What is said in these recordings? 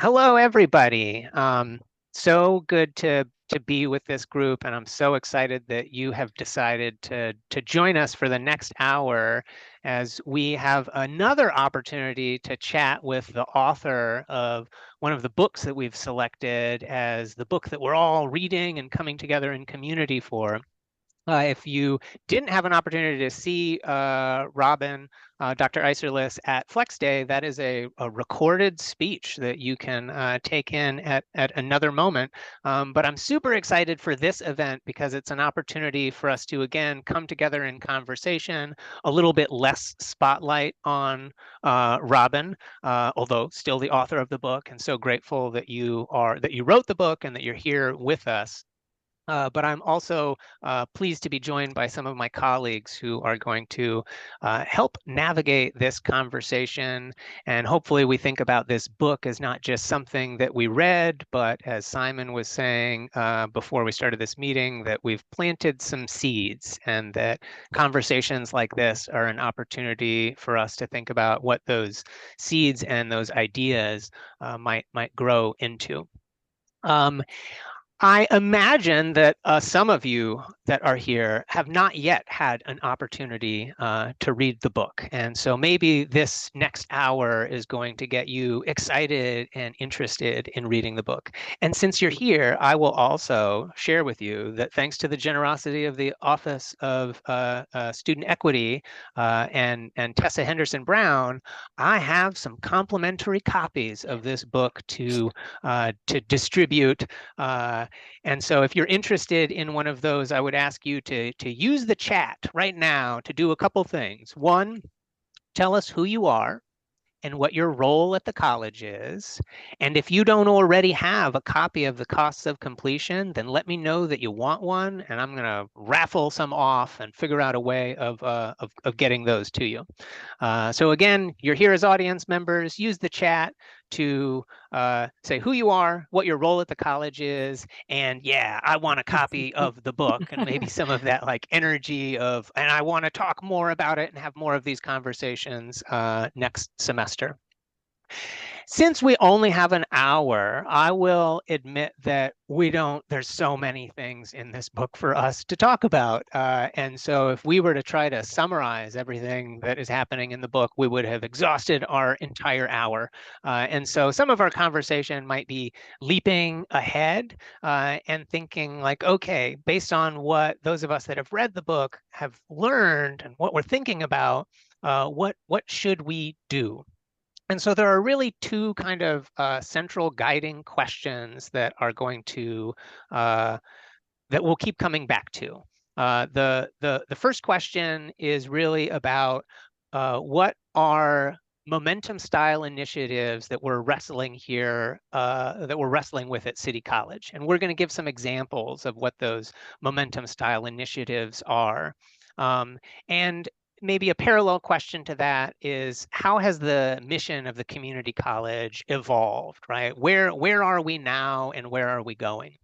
Hello, everybody. So good to be with this group, and I'm so excited that you have decided to join us for the next hour as we have another opportunity to chat with the author of one of the books that we've selected as the book that we're all reading and coming together in community for. If you didn't have an opportunity to see Robin, Dr. Isserles at Flex Day, that is a recorded speech that you can take in at another moment. But I'm super excited for this event because it's an opportunity for us to, again, come together in conversation, a little bit less spotlight on Robin, although still the author of the book, and so grateful that you wrote the book and that you're here with us. But I'm also pleased to be joined by some of my colleagues who are going to help navigate this conversation. And hopefully we think about this book as not just something that we read, but as Simon was saying before we started this meeting, that we've planted some seeds and that conversations like this are an opportunity for us to think about what those seeds and those ideas might grow into. Um, I imagine that some of you that are here have not yet had an opportunity to read the book. And so maybe this next hour is going to get you excited and interested in reading the book. And since you're here, I will also share with you that thanks to the generosity of the Office of Student Equity and Tessa Henderson Brown, I have some complimentary copies of this book to distribute. And so if you're interested in one of those, I would ask you to use the chat right now to do a couple things. One, tell us who you are and what your role at the college is. And if you don't already have a copy of the Costs of Completion, then let me know that you want one, and I'm going to raffle some off and figure out a way of getting those to you. So again, you're here as audience members. Use the chat to say who you are, what your role at the college is, and yeah, I want a copy of the book, and maybe some of that like energy of, and I want to talk more about it and have more of these conversations next semester. Since we only have an hour, I will admit that there's so many things in this book for us to talk about. And so if we were to try to summarize everything that is happening in the book, we would have exhausted our entire hour. And so some of our conversation might be leaping ahead and thinking like, okay, based on what those of us that have read the book have learned and what we're thinking about, what should we do? And so there are really two kind of central guiding questions that are going to that we'll keep coming back to. The first question is really about what are momentum style initiatives that we're wrestling here, that we're wrestling with at City College. And we're going to give some examples of what those momentum style initiatives are. And maybe a parallel question to that is, how has the mission of the community college evolved, right? Where are we now and where are we going?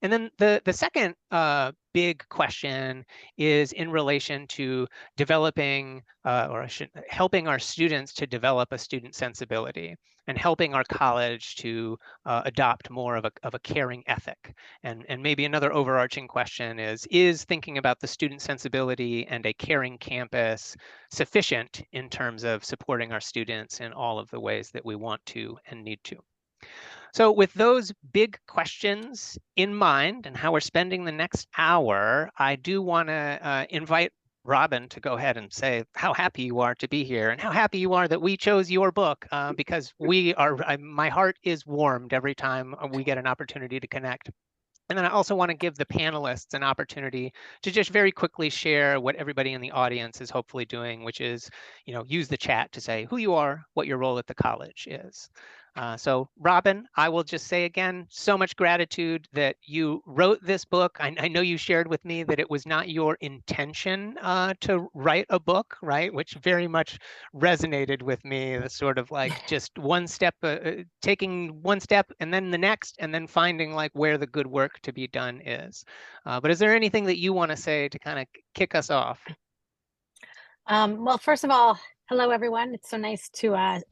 And then the second big question is in relation to developing helping our students to develop a student sensibility and helping our college to adopt more of a caring ethic. And maybe another overarching question is thinking about the student sensibility and a caring campus sufficient in terms of supporting our students in all of the ways that we want to and need to? So with those big questions in mind and how we're spending the next hour, I do want to invite Robin to go ahead and say how happy you are to be here and how happy you are that we chose your book because my heart is warmed every time we get an opportunity to connect. And then I also want to give the panelists an opportunity to just very quickly share what everybody in the audience is hopefully doing, which is, use the chat to say who you are, what your role at the college is. So Robin, I will just say again, so much gratitude that you wrote this book. I know you shared with me that it was not your intention to write a book, right? Which very much resonated with me, the sort of like just one step, taking one step and then the next, and then finding like where the good work to be done is. But is there anything that you want to say to kind of kick us off? Well, first of all, hello, everyone. It's so nice to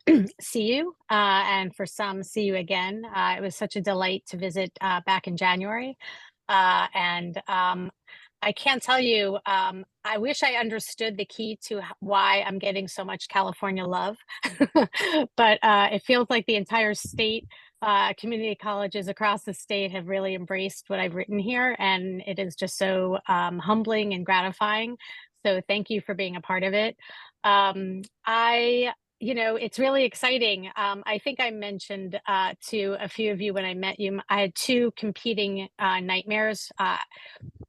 see you, and for some, see you again. It was such a delight to visit back in January. And I can't tell you, I wish I understood the key to why I'm getting so much California love, but it feels like the entire state, community colleges across the state have really embraced what I've written here, and it is just so humbling and gratifying. So thank you for being a part of it. It's really exciting. I think I mentioned to a few of you when I met you, I had two competing nightmares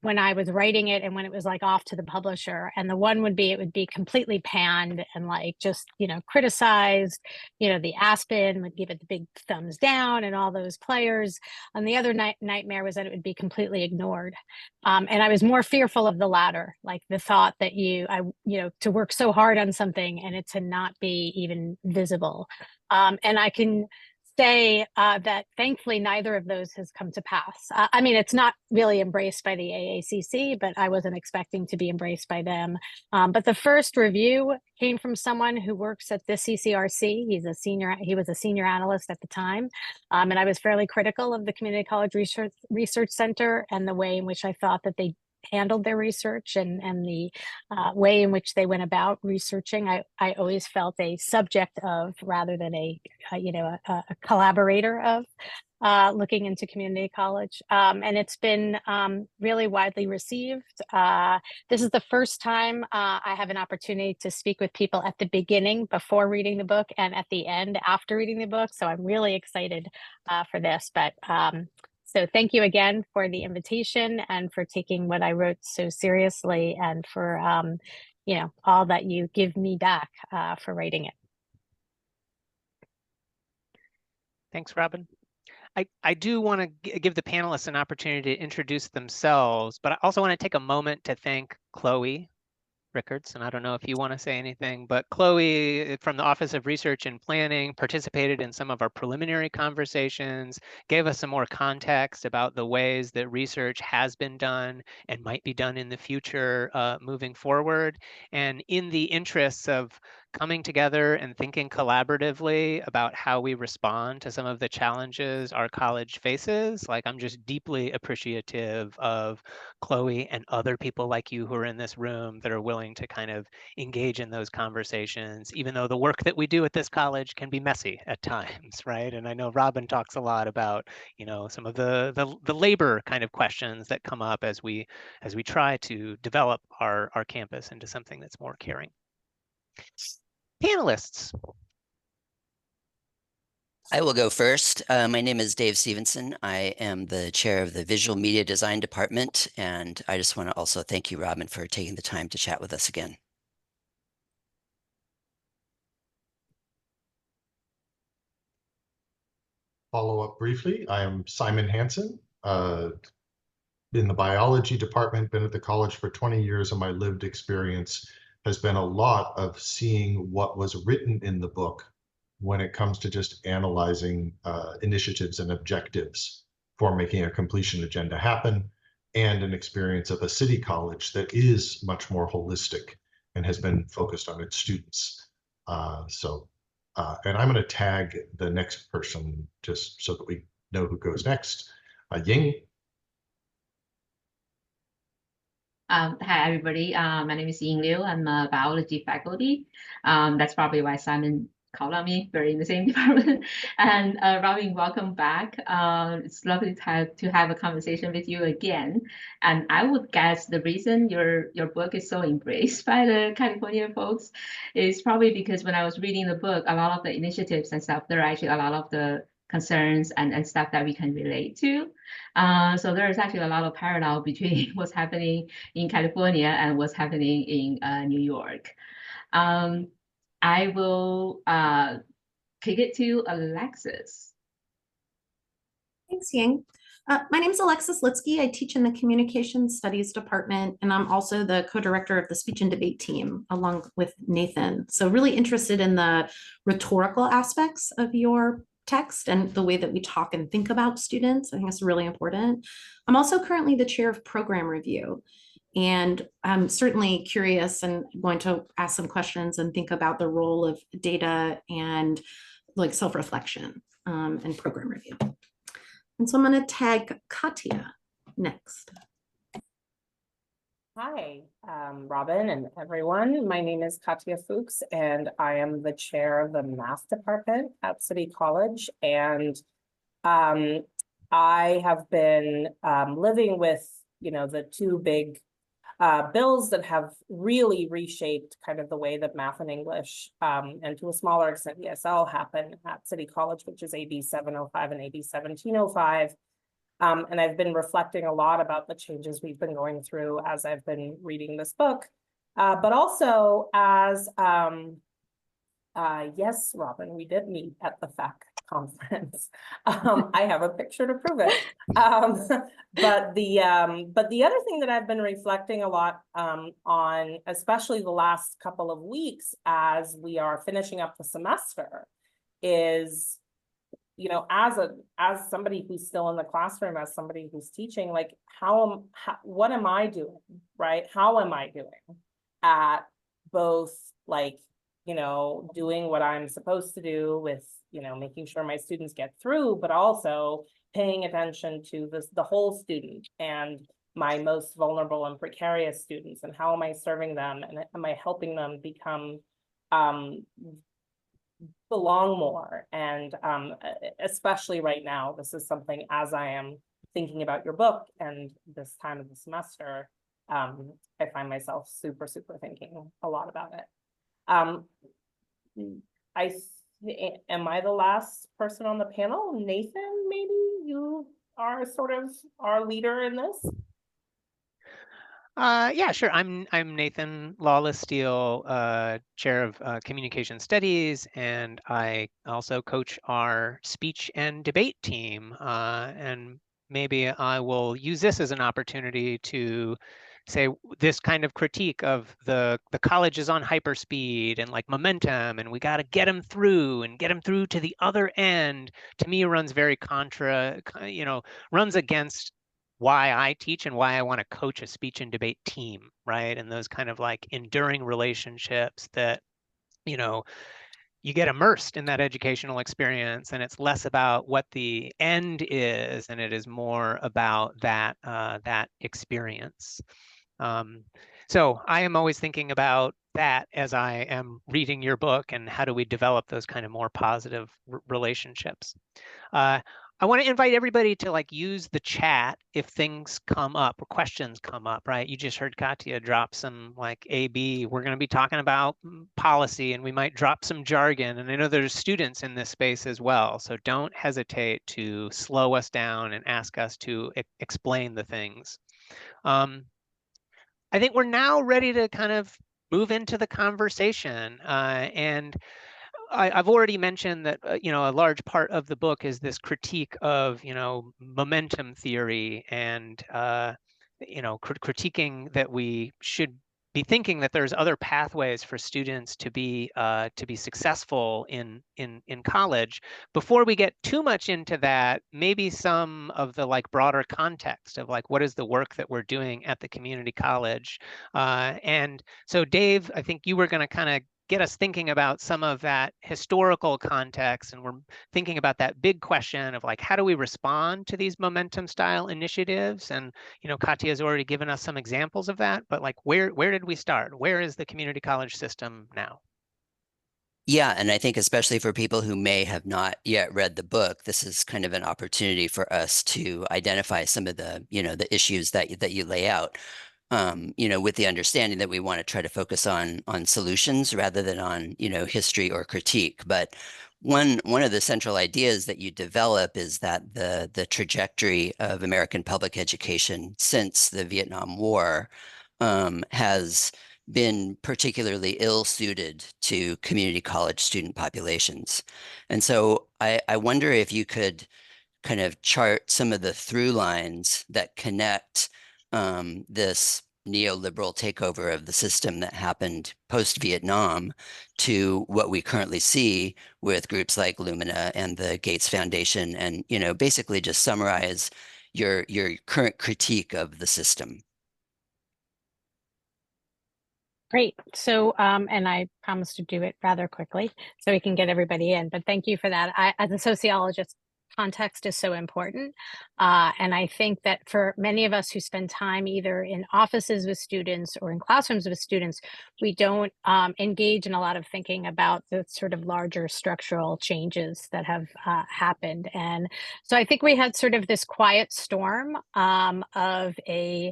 when I was writing it and when it was like off to the publisher. And the one would be, it would be completely panned and like just, criticized. The Aspen would give it the big thumbs down and all those players. And the other nightmare was that it would be completely ignored. And I was more fearful of the latter, like the thought that to work so hard on something and it to not be even visible. And I can say that thankfully neither of those has come to pass. I mean, it's not really embraced by the AACC, but I wasn't expecting to be embraced by them. But the first review came from someone who works at the CCRC. He was a senior analyst at the time. And I was fairly critical of the Community College Research Center and the way in which I thought that they handled their research and the way in which they went about researching. I always felt a subject of rather than a collaborator of looking into community college. And it's been really widely received. This is the first time I have an opportunity to speak with people at the beginning before reading the book and at the end after reading the book. So I'm really excited for this. But so thank you again for the invitation and for taking what I wrote so seriously and for, all that you give me back for writing it. Thanks, Robin. I do want to give the panelists an opportunity to introduce themselves, but I also want to take a moment to thank Chloe Rickards, and I don't know if you want to say anything, but Chloe from the Office of Research and Planning participated in some of our preliminary conversations, gave us some more context about the ways that research has been done and might be done in the future moving forward. And in the interests of coming together and thinking collaboratively about how we respond to some of the challenges our college faces, like I'm just deeply appreciative of Chloe and other people like you who are in this room that are willing to kind of engage in those conversations, even though the work that we do at this college can be messy at times, right? And I know Robin talks a lot about, some of the labor kind of questions that come up as we try to develop our campus into something that's more caring. Panelists. I will go first. My name is Dave Stevenson. I am the chair of the Visual Media Design Department, and I just want to also thank you, Robin, for taking the time to chat with us again. Follow up briefly. I am Simon Hansen, in the biology department, been at the college for 20 years, and my lived experience has been a lot of seeing what was written in the book when it comes to just analyzing initiatives and objectives for making a completion agenda happen, and an experience of a city college that is much more holistic and has been focused on its students. And I'm going to tag the next person just so that we know who goes next. Ying. Hi, everybody. My name is Ying Liu. I'm a biology faculty. That's probably why Simon called on me. We're in the same department. And Robin, welcome back. It's lovely to have a conversation with you again. And I would guess the reason your book is so embraced by the California folks is probably because when I was reading the book, a lot of the initiatives and stuff, there are actually a lot of the concerns and stuff that we can relate to. So there's actually a lot of parallel between what's happening in California and what's happening in New York. I will kick it to Alexis. Thanks, Ying. My name is Alexis Litsky. I teach in the Communications Studies Department, and I'm also the co-director of the Speech and Debate team, along with Nathan. So really interested in the rhetorical aspects of your text and the way that we talk and think about students. I think it's really important. I'm also currently the chair of program review. And I'm certainly curious and going to ask some questions and think about the role of data and like self-reflection and program review. And so I'm going to tag Katya next. Hi, Robin and everyone. My name is Katya Fuchs, and I am the chair of the math department at City College. And I have been living with, the two big bills that have really reshaped kind of the way that math and English, and to a smaller extent ESL, happen at City College, which is AB 705 and AB 1705. And I've been reflecting a lot about the changes we've been going through as I've been reading this book, but also as, yes, Robin, we did meet at the FAC conference. I have a picture to prove it. But the other thing that I've been reflecting a lot on, especially the last couple of weeks as we are finishing up the semester, is as somebody who's still in the classroom, as somebody who's teaching, like what am I doing, right? How am I doing at both doing what I'm supposed to do with, making sure my students get through, but also paying attention to the whole student and my most vulnerable and precarious students, and how am I serving them, and am I helping them become belong more. And especially right now, this is something, as I am thinking about your book and this time of the semester, I find myself super thinking a lot about it. Am I the last person on the panel? Nathan, maybe you are sort of our leader in this? Yeah, sure. I'm Nathan Lawless-Steele, chair of communication studies, and I also coach our speech and debate team. And maybe I will use this as an opportunity to say this kind of critique of the college is on hyperspeed and like momentum, and we got to get them through to the other end. To me, runs very runs against why I teach and why I want to coach a speech and debate team, right? And those kind of like enduring relationships that, you get immersed in that educational experience, and it's less about what the end is, and it is more about that that experience. So I am always thinking about that as I am reading your book, and how do we develop those kind of more positive relationships. I want to invite everybody to use the chat if things come up or questions come up, right? You just heard Katya drop some AB. We're going to be talking about policy, and we might drop some jargon. And I know there's students in this space as well. So don't hesitate to slow us down and ask us to explain the things. I think we're now ready to kind of move into the conversation. And I've already mentioned that, a large part of the book is this critique of, momentum theory, and, critiquing that we should be thinking that there's other pathways for students to be successful in college. Before we get too much into that, maybe some of the broader context of what is the work that we're doing at the community college. And so Dave, I think you were going to kind of get us thinking about some of that historical context, and we're thinking about that big question of how do we respond to these momentum style initiatives. And Katya has already given us some examples of that, but where did we start? Where is the community college system now? Yeah, and I think especially for people who may have not yet read the book, this is kind of an opportunity for us to identify some of the the issues that you lay out. With the understanding that we want to try to focus on solutions rather than on, history or critique. But one of the central ideas that you develop is that the trajectory of American public education since the Vietnam War has been particularly ill-suited to community college student populations. And so I wonder if you could kind of chart some of the through lines that connect this neoliberal takeover of the system that happened post-Vietnam to what we currently see with groups like Lumina and the Gates Foundation, and basically just summarize your current critique of the system. Great. So, and I promise to do it rather quickly so we can get everybody in, but thank you for that. As a sociologist, context is so important. And I think that for many of us who spend time either in offices with students or in classrooms with students, we don't engage in a lot of thinking about the sort of larger structural changes that have happened. And so I think we had sort of this quiet storm of a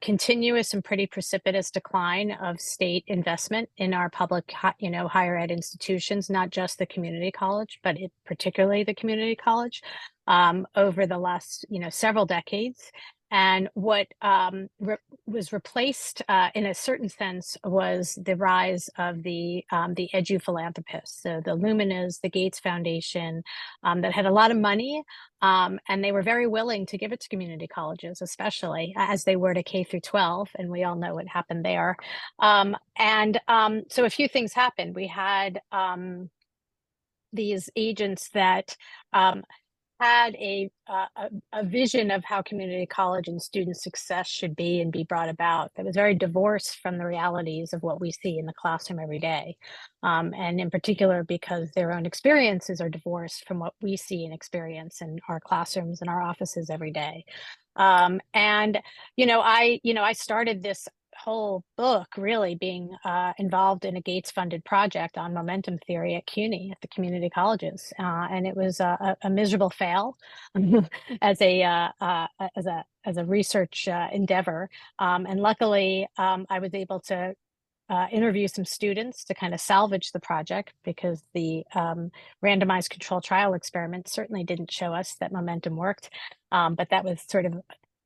continuous and pretty precipitous decline of state investment in our public, higher ed institutions, not just the community college, but particularly the community college, over the last, several decades. And what was replaced, in a certain sense, was the rise of the edu-philanthropists, so the Luminas, the Gates Foundation, that had a lot of money, and they were very willing to give it to community colleges, especially as they were to K through 12, and we all know what happened there. So a few things happened. We had these agents that had a vision of how community college and student success should be and be brought about that was very divorced from the realities of what we see in the classroom every day. And in particular, because their own experiences are divorced from what we see and experience in our classrooms and our offices every day. I started this whole book really being involved in a Gates funded project on momentum theory at CUNY, at the community colleges, and it was a miserable fail as a research endeavor, and luckily I was able to interview some students to kind of salvage the project, because the randomized control trial experiment certainly didn't show us that momentum worked, but that was sort of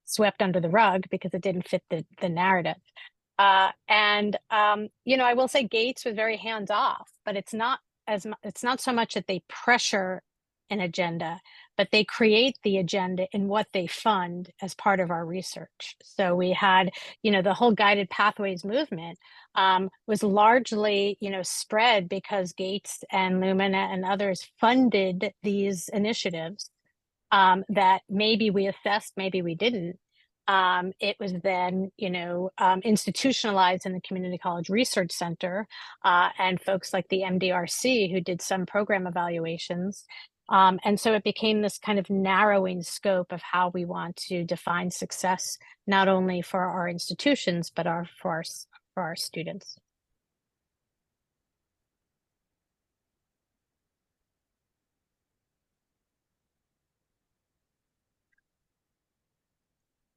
swept under the rug because it didn't fit the narrative. I will say Gates was very hands off, but it's not so much that they pressure an agenda, but they create the agenda in what they fund as part of our research. So we had, the whole guided pathways movement was largely, spread because Gates and Lumina and others funded these initiatives that maybe we assessed, maybe we didn't. It was then, institutionalized in the Community College Research Center, and folks like the MDRC who did some program evaluations. And so it became this kind of narrowing scope of how we want to define success, not only for our institutions, but for our students.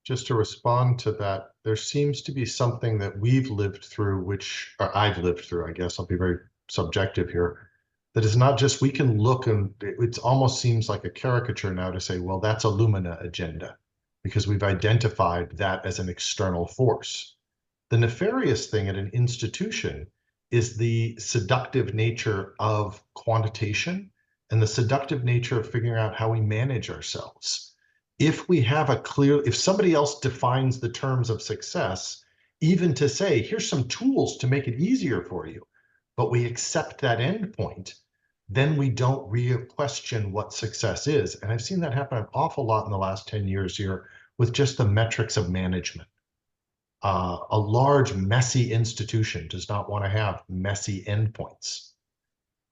Just to respond to that, there seems to be something that we've lived through, or I've lived through, I guess I'll be very subjective here, that is not just, we can look and it almost seems like a caricature now to say, well, that's a Lumina agenda, because we've identified that as an external force. The nefarious thing at an institution is the seductive nature of quantitation and the seductive nature of figuring out how we manage ourselves. If we have if somebody else defines the terms of success, even to say, here's some tools to make it easier for you, but we accept that endpoint, then we don't question what success is. And I've seen that happen an awful lot in the last 10 years here with just the metrics of management. A large, messy institution does not want to have messy endpoints.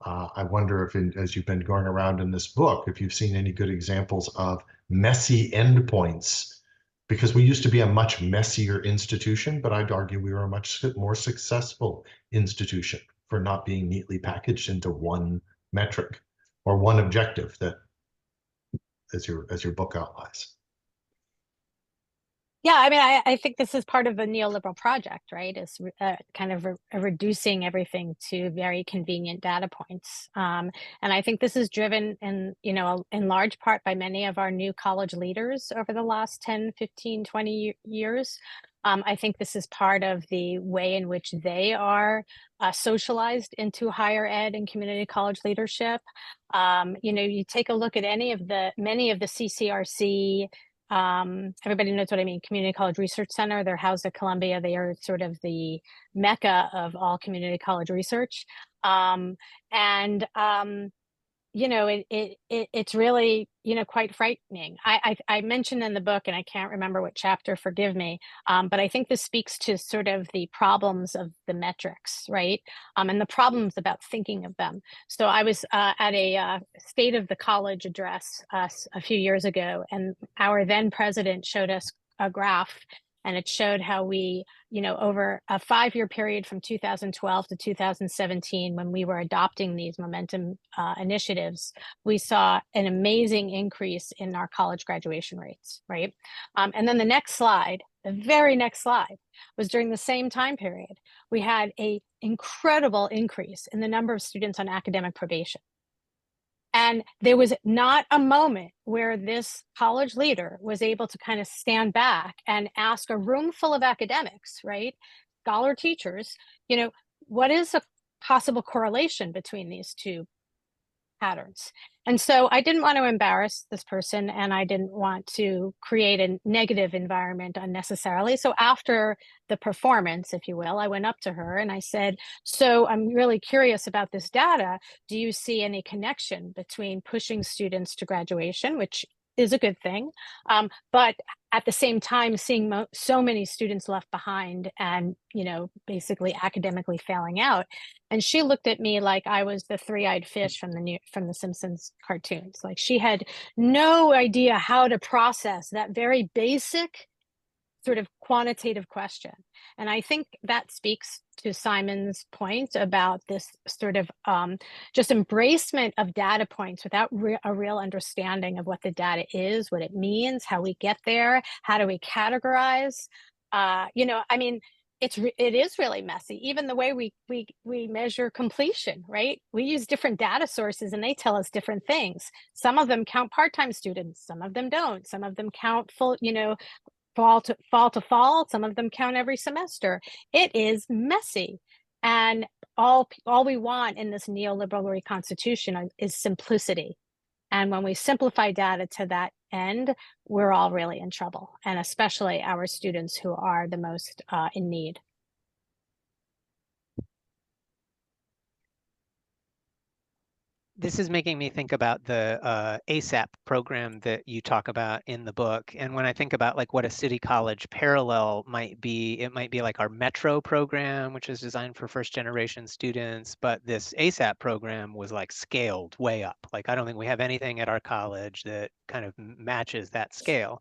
I wonder if, as you've been going around in this book, if you've seen any good examples of messy endpoints, because we used to be a much messier institution, but I'd argue we were a much more successful institution for not being neatly packaged into one metric or one objective that, as your book outlines. Yeah, I mean, I think this is part of the neoliberal project, right? Is kind of reducing everything to very convenient data points. And I think this is driven in large part by many of our new college leaders over the last 10, 15, 20 years. I think this is part of the way in which they are socialized into higher ed and community college leadership. You take a look at many of the CCRC, everybody knows what I mean, Community College Research Center. They're housed at Columbia. They are sort of the mecca of all community college research. you know, it's really, you know, quite frightening. I mentioned in the book, and I can't remember what chapter, forgive me, but I think this speaks to sort of the problems of the metrics, right? And the problems about thinking of them. So I was at a State of the College address a few years ago, and our then president showed us a graph, and it showed how we, you know, over a 5-year period from 2012 to 2017, when we were adopting these momentum initiatives, we saw an amazing increase in our college graduation rates, right? And then the next slide, the very next slide, was during the same time period. We had an incredible increase in the number of students on academic probation. And there was not a moment where this college leader was able to kind of stand back and ask a room full of academics, right? Scholar teachers, you know, what is a possible correlation between these two patterns? And so I didn't want to embarrass this person, and I didn't want to create a negative environment unnecessarily. So after the performance, if you will, I went up to her and I said, so I'm really curious about this data. Do you see any connection between pushing students to graduation, which is a good thing, but at the same time seeing so many students left behind and, you know, basically academically failing out? And she looked at me like I was the three-eyed fish from the Simpsons cartoons. Like she had no idea how to process that very basic sort of quantitative question. And I think that speaks to Simon's point about this sort of just embracement of data points without a real understanding of what the data is, what it means, how we get there, how do we categorize. You know, I mean, it is really messy. Even the way we measure completion, right? We use different data sources and they tell us different things. Some of them count part-time students, some of them don't. Some of them count full, you know, fall to fall. Some of them count every semester. It is messy. And all we want in this neoliberal reconstitution is simplicity. And when we simplify data to that end, we're all really in trouble, and especially our students who are the most in need. This is making me think about the ASAP program that you talk about in the book. And when I think about like what a city college parallel might be, it might be like our Metro program, which is designed for first generation students. But this ASAP program was like scaled way up. Like, I don't think we have anything at our college that kind of matches that scale.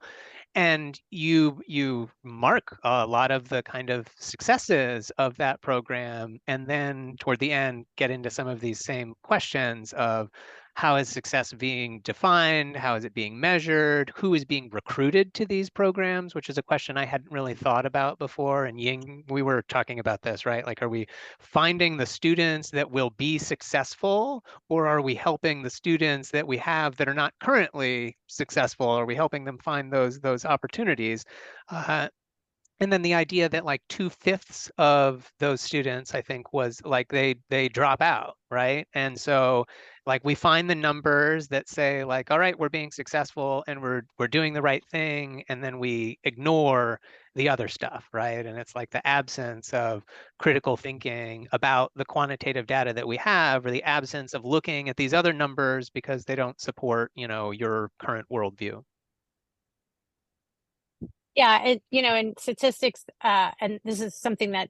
And you mark a lot of the kind of successes of that program, and then toward the end get into some of these same questions of how is success being defined, how is it being measured, who is being recruited to these programs, which is a question I hadn't really thought about before. And Ying, we were talking about this, right? Like, are we finding the students that will be successful, or are we helping the students that we have that are not currently successful? Are we helping them find those opportunities? And then the idea that like 2/5 of those students, I think, was like they drop out, right? And so like we find the numbers that say like, all right, we're being successful and we're doing the right thing, and then we ignore the other stuff, right? And it's like the absence of critical thinking about the quantitative data that we have, or the absence of looking at these other numbers because they don't support, you know, your current worldview. Yeah, you know, in statistics, and this is something that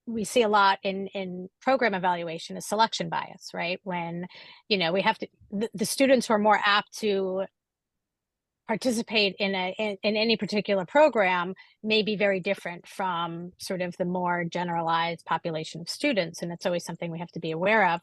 we see a lot in program evaluation, is selection bias, right? When, you know, we have to, the students who are more apt to participate in any particular program may be very different from sort of the more generalized population of students, and it's always something we have to be aware of.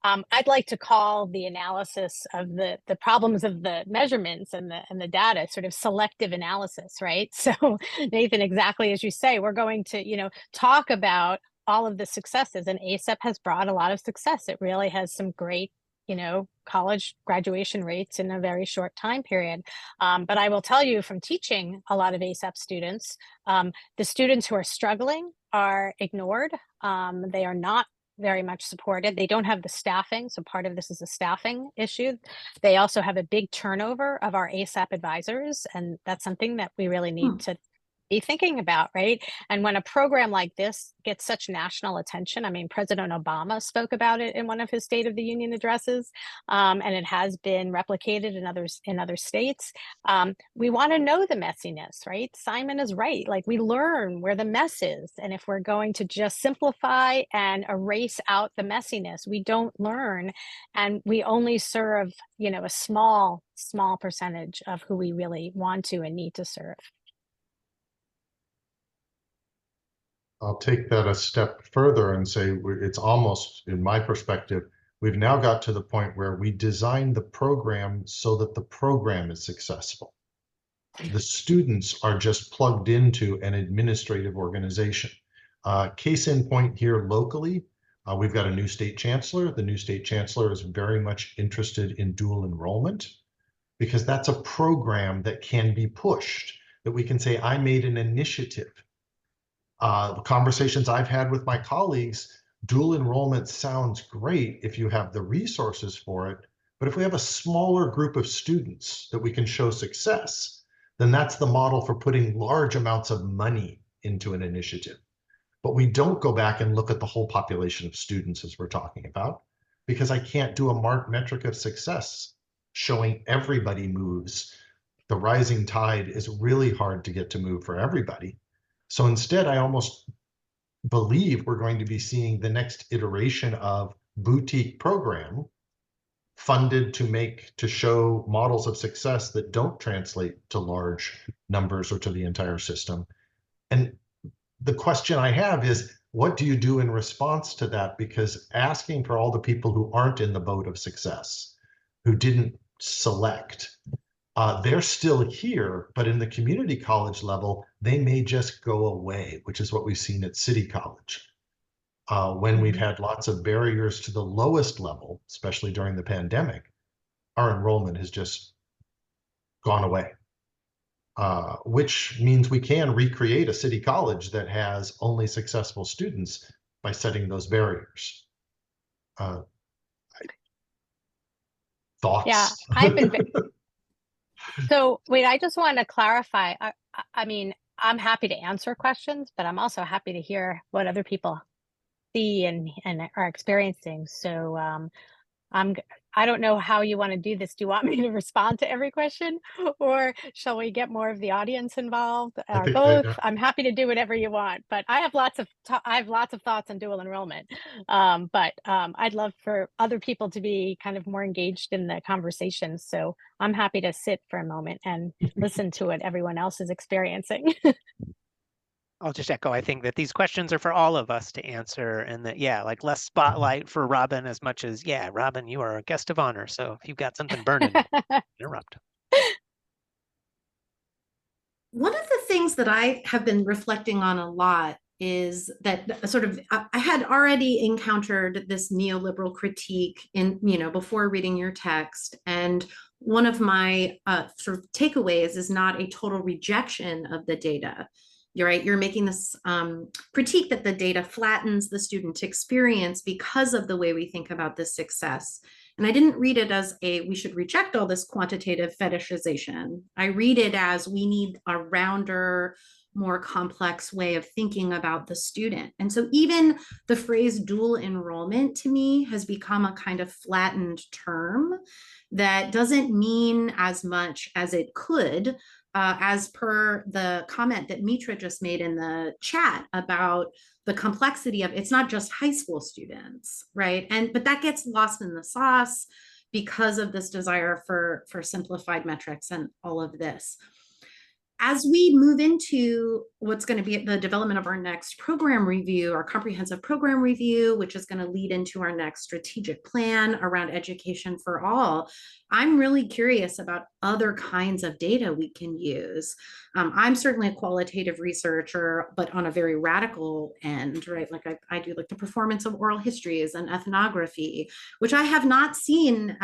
I'd like to call the analysis of the problems of the measurements and the data sort of selective analysis, right? So Nathan, exactly as you say, we're going to, you know, talk about all of the successes, and ASAP has brought a lot of success. It really has some great, you know, college graduation rates in a very short time period. But I will tell you from teaching a lot of ASAP students, the students who are struggling are ignored. They are not very much supported. They don't have the staffing. So part of this is a staffing issue. They also have a big turnover of our ASAP advisors. And that's something that we really need to be thinking about, right? And when a program like this gets such national attention, I mean, President Obama spoke about it in one of his State of the Union addresses, and it has been replicated in other states. We want to know the messiness, right? Simon is right. Like, we learn where the mess is, and if we're going to just simplify and erase out the messiness, we don't learn, and we only serve, you know, a small percentage of who we really want to and need to serve. I'll take that a step further and say it's almost, in my perspective, we've now got to the point where we design the program so that the program is successful. The students are just plugged into an administrative organization. Case in point here locally, we've got a new state chancellor. The new state chancellor is very much interested in dual enrollment because that's a program that can be pushed, that we can say, I made an initiative. The conversations I've had with my colleagues, dual enrollment sounds great if you have the resources for it, but if we have a smaller group of students that we can show success, then that's the model for putting large amounts of money into an initiative. But we don't go back and look at the whole population of students as we're talking about, because I can't do a metric of success showing everybody moves. The rising tide is really hard to get to move for everybody. So instead, I almost believe we're going to be seeing the next iteration of boutique program funded to show models of success that don't translate to large numbers or to the entire system. And the question I have is, what do you do in response to that? Because asking for all the people who aren't in the boat of success, who didn't select, they're still here, but in the community college level, they may just go away, which is what we've seen at City College. When we've had lots of barriers to the lowest level, especially during the pandemic, our enrollment has just gone away, which means we can recreate a city college that has only successful students by setting those barriers. Thoughts? Yeah, I've been. So wait, I just want to clarify. I mean, I'm happy to answer questions, but I'm also happy to hear what other people see and are experiencing. So I don't know how you want to do this. Do you want me to respond to every question, or shall we get more of the audience involved, or both? I'm happy to do whatever you want, but I have lots of thoughts on dual enrollment. But I'd love for other people to be kind of more engaged in the conversation. So I'm happy to sit for a moment and listen to what everyone else is experiencing. I'll just echo, I think that these questions are for all of us to answer, and that, yeah, like less spotlight for Robin as much as, yeah, Robin, you are a guest of honor. So if you've got something burning, interrupt. One of the things that I have been reflecting on a lot is that sort of, I had already encountered this neoliberal critique in, before reading your text. And one of my sort of takeaways is not a total rejection of the data. You're right, you're making this critique that the data flattens the student experience because of the way we think about this success. And I didn't read it as we should reject all this quantitative fetishization. I read it as we need a rounder, more complex way of thinking about the student. And so even the phrase dual enrollment to me has become a kind of flattened term that doesn't mean as much as it could, as per the comment that Mitra just made in the chat about the complexity of, it's not just high school students, right? But that gets lost in the sauce because of this desire for simplified metrics and all of this. As we move into what's going to be the development of our next program review, our comprehensive program review, which is going to lead into our next strategic plan around education for all, I'm really curious about other kinds of data we can use. I'm certainly a qualitative researcher, but on a very radical end, right? Like I do like the performance of oral histories and ethnography, which I have not seen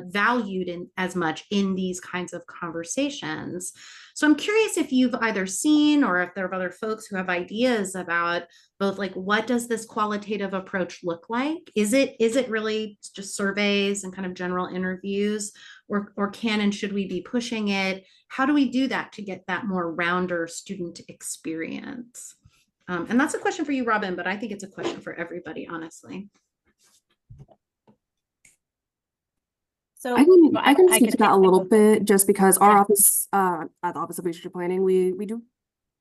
valued in as much in these kinds of conversations. So I'm curious curious if you've either seen or if there are other folks who have ideas about both, like, what does this qualitative approach look like? Is it really just surveys and kind of general interviews, or can and should we be pushing it? How do we do that to get that more rounder student experience? And that's a question for you, Robin, but I think it's a question for everybody, honestly. So I can speak to that a little bit, just because our office, at the Office of Research and Planning, we do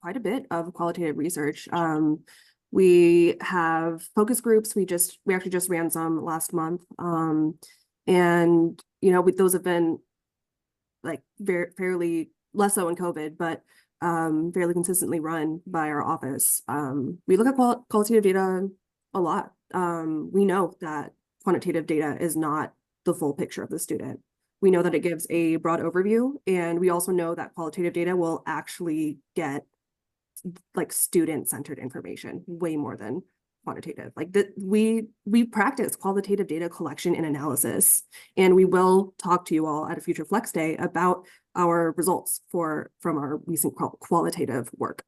quite a bit of qualitative research. We have focus groups. We actually just ran some last month. And those have been like fairly less so in COVID, but fairly consistently run by our office. We look at qualitative data a lot. We know that quantitative data is not the full picture of the student. We know that it gives a broad overview, and we also know that qualitative data will actually get like student-centered information way more than quantitative. Like we practice qualitative data collection and analysis, and we will talk to you all at a future Flex Day about our results from our recent qualitative work.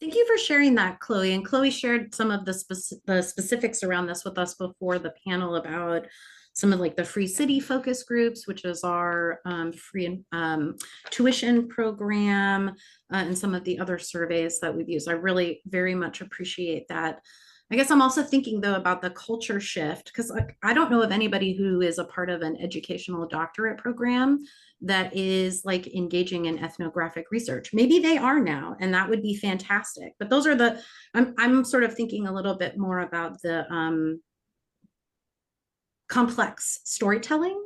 Thank you for sharing that, Chloe. And Chloe shared some of the specifics around this with us before the panel about some of like the Free City focus groups, which is our free tuition program, and some of the other surveys that we've used. I really very much appreciate that. I guess I'm also thinking though about the culture shift, because I don't know of anybody who is a part of an educational doctorate program that is like engaging in ethnographic research. Maybe they are now, and that would be fantastic. But those are I'm sort of thinking a little bit more about the complex storytelling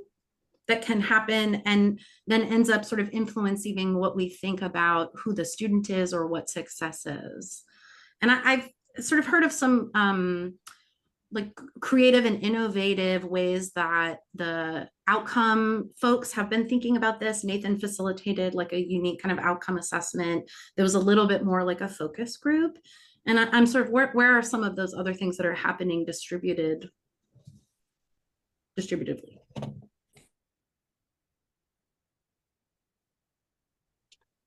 that can happen and then ends up sort of influencing what we think about who the student is or what success is. And I've sort of heard of some like creative and innovative ways that the outcome folks have been thinking about this. Nathan facilitated like a unique kind of outcome assessment. There was a little bit more like a focus group. And I'm sort of, where are some of those other things that are happening distributively?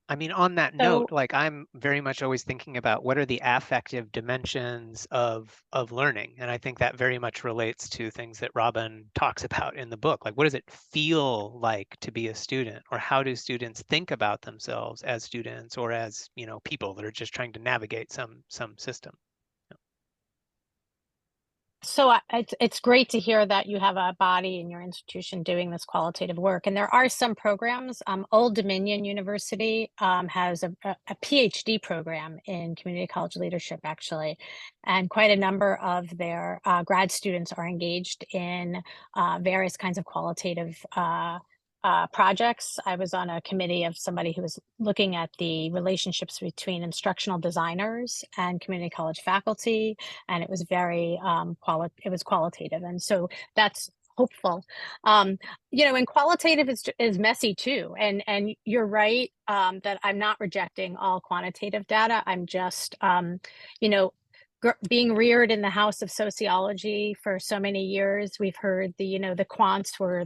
I mean, on that note, like I'm very much always thinking about what are the affective dimensions of learning. And I think that very much relates to things that Robin talks about in the book. Like, what does it feel like to be a student? Or how do students think about themselves as students or as, people that are just trying to navigate some system? So it's great to hear that you have a body in your institution doing this qualitative work. And there are some programs. Old Dominion University has a PhD program in community college leadership, actually. And quite a number of their grad students are engaged in various kinds of qualitative projects. I was on a committee of somebody who was looking at the relationships between instructional designers and community college faculty, and it was very qualitative, and so that's hopeful. And qualitative is messy too, and you're right that I'm not rejecting all quantitative data. I'm just being reared in the house of sociology for so many years, we've heard the quants were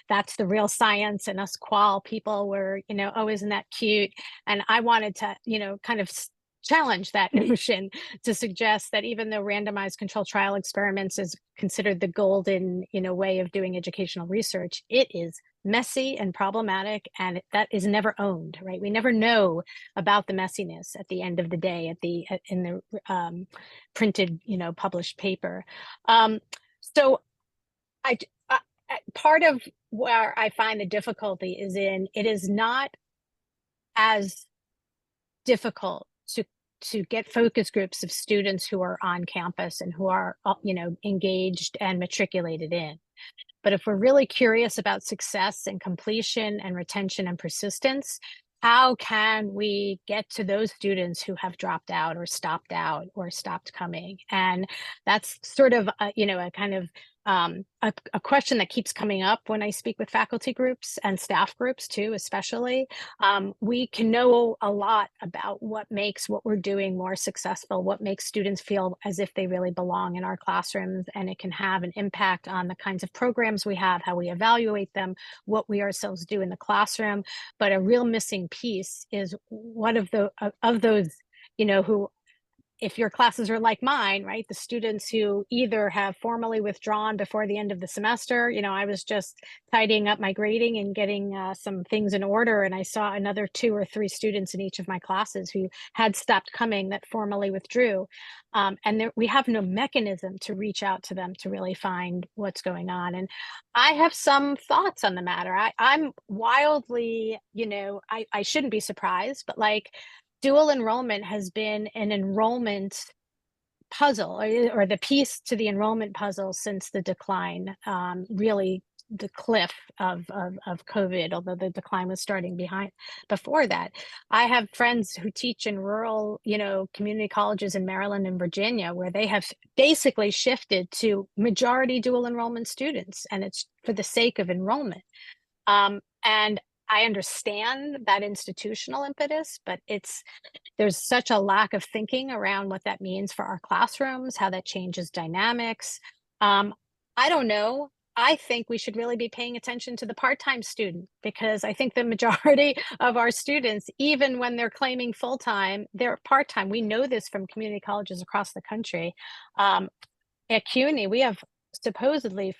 that's the real science, and us qual people were, oh, isn't that cute? And I wanted to, kind of challenge that notion to suggest that even though randomized controlled trial experiments is considered the golden, way of doing educational research, it is messy and problematic, and that is never owned, right? We never know about the messiness at the end of the day in the printed, published paper. So part of where I find the difficulty is it is not as difficult to get focus groups of students who are on campus and who are, engaged and matriculated in. But if we're really curious about success and completion and retention and persistence, how can we get to those students who have dropped out or stopped coming? And that's sort of, a kind of a question that keeps coming up when I speak with faculty groups and staff groups too, especially. We can know a lot about what makes what we're doing more successful, what makes students feel as if they really belong in our classrooms, and it can have an impact on the kinds of programs we have, how we evaluate them, what we ourselves do in the classroom. But a real missing piece is one of those, who, if your classes are like mine, right, the students who either have formally withdrawn before the end of the semester, I was just tidying up my grading and getting some things in order, and I saw another 2 or 3 students in each of my classes who had stopped coming that formally withdrew. And we have no mechanism to reach out to them to really find what's going on. And I have some thoughts on the matter. I'm wildly, I shouldn't be surprised, but like, dual enrollment has been an enrollment puzzle, or the piece to the enrollment puzzle since the decline, really the cliff of COVID, although the decline was starting before that. I have friends who teach in rural, community colleges in Maryland and Virginia, where they have basically shifted to majority dual enrollment students, and it's for the sake of enrollment. And I understand that institutional impetus, but there's such a lack of thinking around what that means for our classrooms, how that changes dynamics. I don't know. I think we should really be paying attention to the part-time student, because I think the majority of our students, even when they're claiming full-time, they're part-time. We know this from community colleges across the country. At CUNY, we have supposedly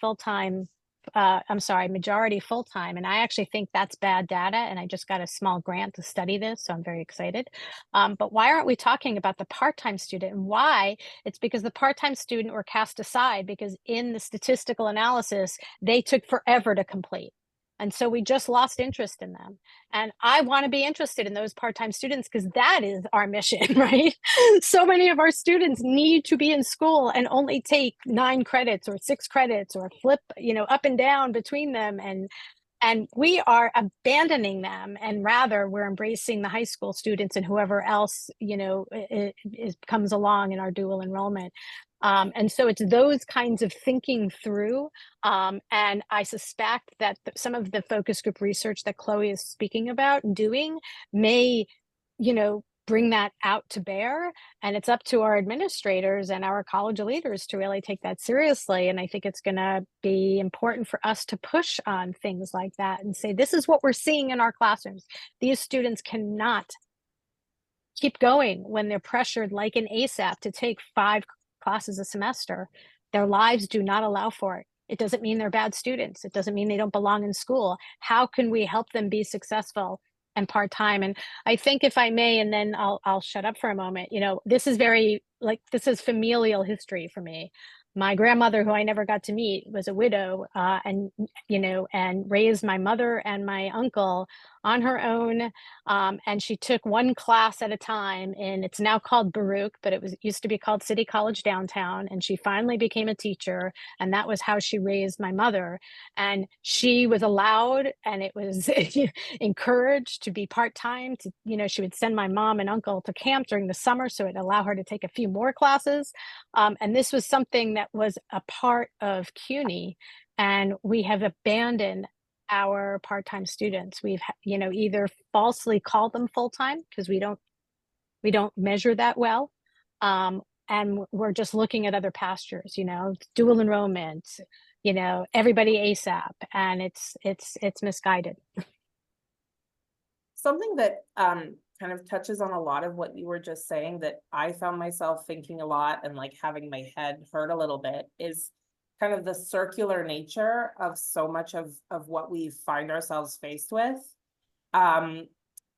majority full-time. And I actually think that's bad data. And I just got a small grant to study this, so I'm very excited. But why aren't we talking about the part-time student, and why? It's because the part-time student were cast aside because in the statistical analysis, they took forever to complete. And so we just lost interest in them. And I want to be interested in those part-time students, because that is our mission, right? So many of our students need to be in school and only take 9 credits or 6 credits, or flip, up and down between them. And we are abandoning them, and rather we're embracing the high school students and whoever else, comes along in our dual enrollment. And so it's those kinds of thinking through. And I suspect that some of the focus group research that Chloe is speaking about doing may, bring that out to bear. And it's up to our administrators and our college leaders to really take that seriously. And I think it's going to be important for us to push on things like that and say, this is what we're seeing in our classrooms. These students cannot keep going when they're pressured like an ASAP to take 5 classes a semester. Their lives do not allow for it. It doesn't mean they're bad students. It doesn't mean they don't belong in school. How can we help them be successful and part-time? And I think, if I may, and then I'll shut up for a moment, this is this is familial history for me. My grandmother, who I never got to meet, was a widow, and raised my mother and my uncle on her own. And she took one class at a time, and it's now called Baruch, but it used to be called City College Downtown. And she finally became a teacher, and that was how she raised my mother. And she was allowed, and it was encouraged to be part-time. She would send my mom and uncle to camp during the summer, so it'd allow her to take a few more classes. And this was something that was a part of CUNY, and we have abandoned our part-time students. We've either falsely called them full-time because we don't measure that well, and we're just looking at other pastures, dual enrollment, everybody ASAP, and it's misguided. Something that kind of touches on a lot of what you were just saying that I found myself thinking a lot and like having my head hurt a little bit is kind of the circular nature of so much of what we find ourselves faced with.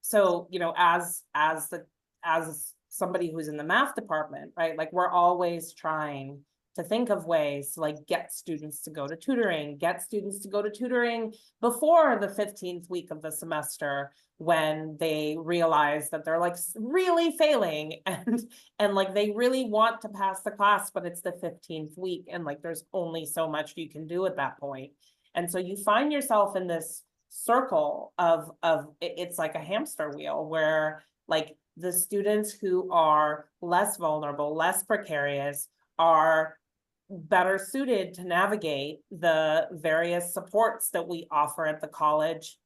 So, as somebody who's in the math department, right? Like, we're always trying to think of ways to like get students to go to tutoring, before the 15th week of the semester, when they realize that they're like really failing and like they really want to pass the class, but it's the 15th week and like there's only so much you can do at that point. And so you find yourself in this circle of it's like a hamster wheel where like the students who are less vulnerable, less precarious, are better suited to navigate the various supports that we offer at the college.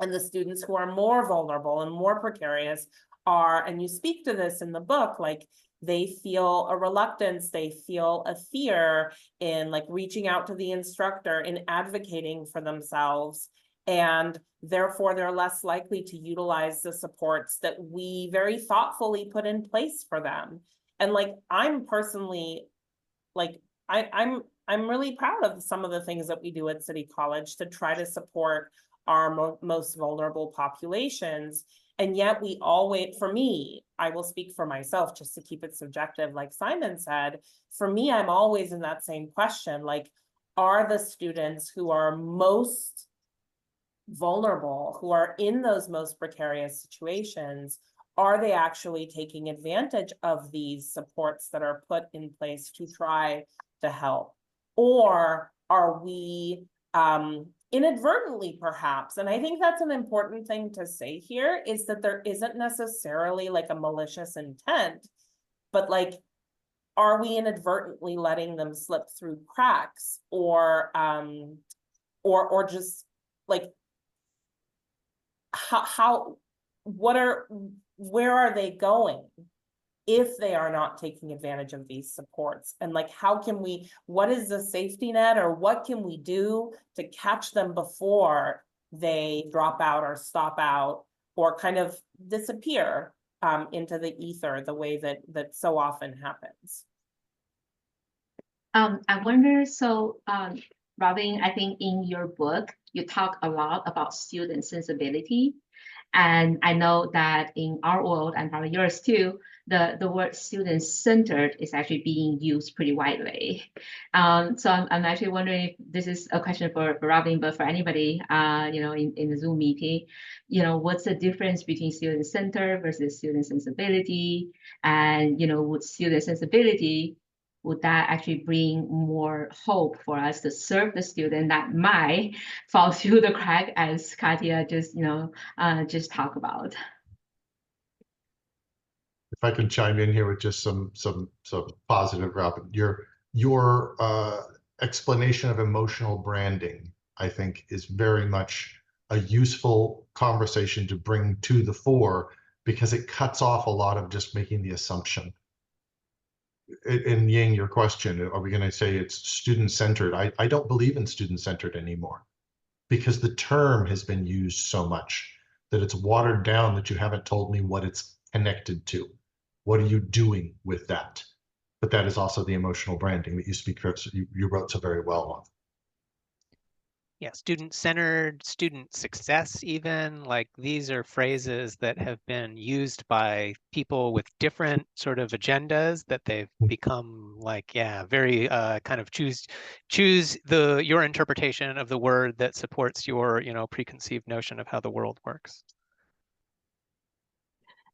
And the students who are more vulnerable and more precarious are, and you speak to this in the book, like they feel a reluctance, they feel a fear in like reaching out to the instructor, in advocating for themselves. And therefore, they're less likely to utilize the supports that we very thoughtfully put in place for them. And like, I'm personally, like, I'm really proud of some of the things that we do at City College to try to support our most vulnerable populations. And yet we always, for me, I will speak for myself just to keep it subjective, like Simon said, for me, I'm always in that same question, like, are the students who are most vulnerable, who are in those most precarious situations, are they actually taking advantage of these supports that are put in place to try to help? Or are we inadvertently perhaps, and I think that's an important thing to say here, is that there isn't necessarily like a malicious intent, but like, are we inadvertently letting them slip through cracks, or just like, where are they going if they are not taking advantage of these supports? And like, what is the safety net, or what can we do to catch them before they drop out or stop out or kind of disappear into the ether the way that so often happens? I wonder, so Robin, I think in your book, you talk a lot about student sensibility. And I know that in our world, and probably yours too, the word student-centered is actually being used pretty widely. So I'm actually wondering if this is a question for Robin, but for anybody, in the Zoom meeting, what's the difference between student-centered versus student sensibility? And, would student sensibility, would that actually bring more hope for us to serve the student that might fall through the crack, as Katya just talked about? If I can chime in here with just some positive, Robin, your explanation of emotional branding, I think, is very much a useful conversation to bring to the fore, because it cuts off a lot of just making the assumption. In Ying, your question, are we going to say it's student-centered? I don't believe in student-centered anymore, because the term has been used so much that it's watered down, that you haven't told me what it's connected to. What are you doing with that? But that is also the emotional branding that you wrote so very well on. Yeah, student-centered, student success even, like these are phrases that have been used by people with different sort of agendas that they've become like, yeah, very kind of choose your interpretation of the word that supports your, preconceived notion of how the world works.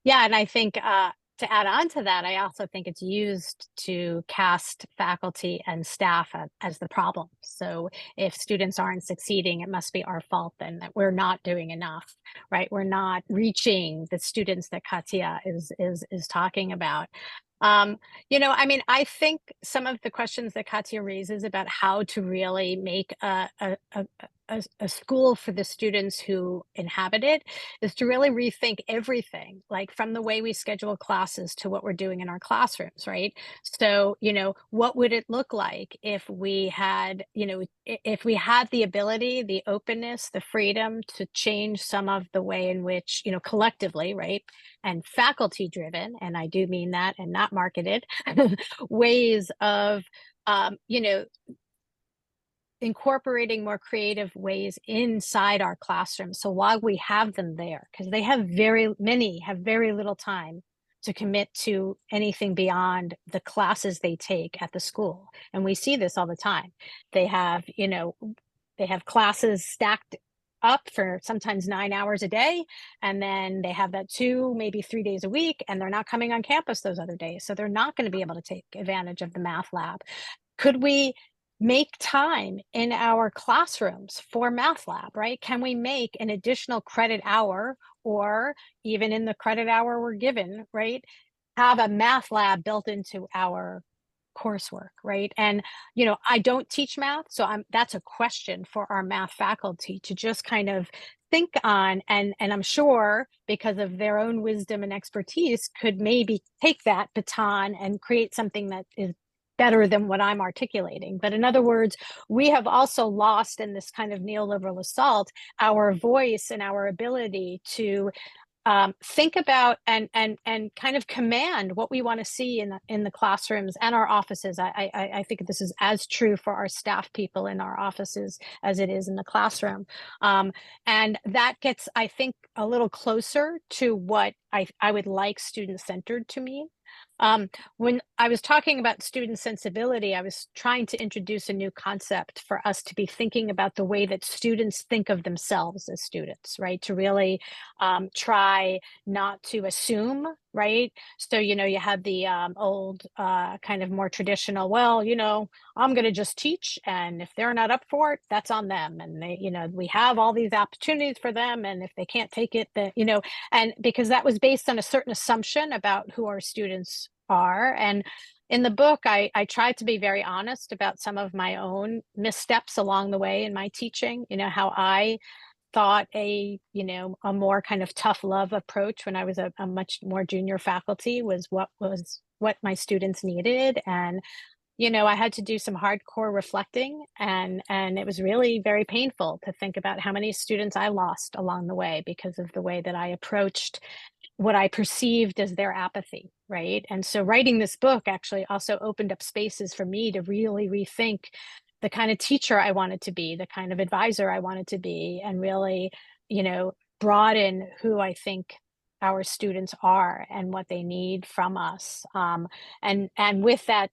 Yeah, and I think to add on to that, I also think it's used to cast faculty and staff as the problem. So if students aren't succeeding, it must be our fault then, that we're not doing enough, right? We're not reaching the students that Katya is talking about. I think some of the questions that Katya raises about how to really make a school for the students who inhabit it is to really rethink everything, like from the way we schedule classes to what we're doing in our classrooms, right? So, what would it look like if we had, if we had the ability, the openness, the freedom to change some of the way in which, collectively, right, and faculty driven, and I do mean that and not marketed, ways of, incorporating more creative ways inside our classrooms. So while we have them there, because many have very little time to commit to anything beyond the classes they take at the school. And we see this all the time. They have classes stacked up for sometimes 9 hours a day, and then they have that 2, maybe 3 days a week, and they're not coming on campus those other days. So they're not going to be able to take advantage of the math lab. Could we make time in our classrooms for math lab, right? Can we make an additional credit hour, or even in the credit hour we're given, right, have a math lab built into our coursework, right? And, you know, I don't teach math, so that's a question for our math faculty to just kind of think on, and I'm sure because of their own wisdom and expertise could maybe take that baton and create something that is better than what I'm articulating. But in other words, we have also lost in this kind of neoliberal assault our voice and our ability to think about and kind of command what we want to see in the classrooms and our offices. I think this is as true for our staff people in our offices as it is in the classroom. And that gets, I think, a little closer to what I would like student-centered to mean. When I was talking about student sensibility, I was trying to introduce a new concept for us to be thinking about the way that students think of themselves as students, right? To really try not to assume, right? So, you know, you have the old kind of more traditional, well, you know, I'm going to just teach, and if they're not up for it, that's on them. And they, you know, we have all these opportunities for them, and if they can't take it, then, you know, and because that was based on a certain assumption about who our students are. And in the book, I tried to be very honest about some of my own missteps along the way in my teaching, you know, how I thought a more kind of tough love approach when I was a much more junior faculty was what my students needed. And, you know, I had to do some hardcore reflecting, and it was really very painful to think about how many students I lost along the way because of the way that I approached what I perceived as their apathy, right? And so writing this book actually also opened up spaces for me to really rethink the kind of teacher I wanted to be, the kind of advisor I wanted to be, and really, you know, broaden who I think our students are and what they need from us. And with that,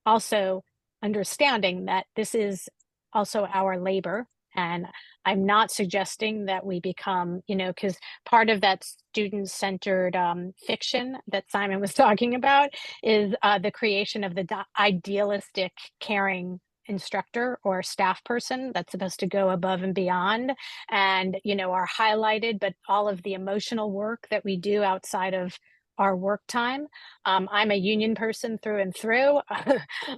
also understanding that this is also our labor. And I'm not suggesting that we become, you know, because part of that student-centered fiction that Simon was talking about is the creation of the idealistic, caring instructor or staff person that's supposed to go above and beyond and, you know, are highlighted, but all of the emotional work that we do outside of our work time. I'm a union person through and through.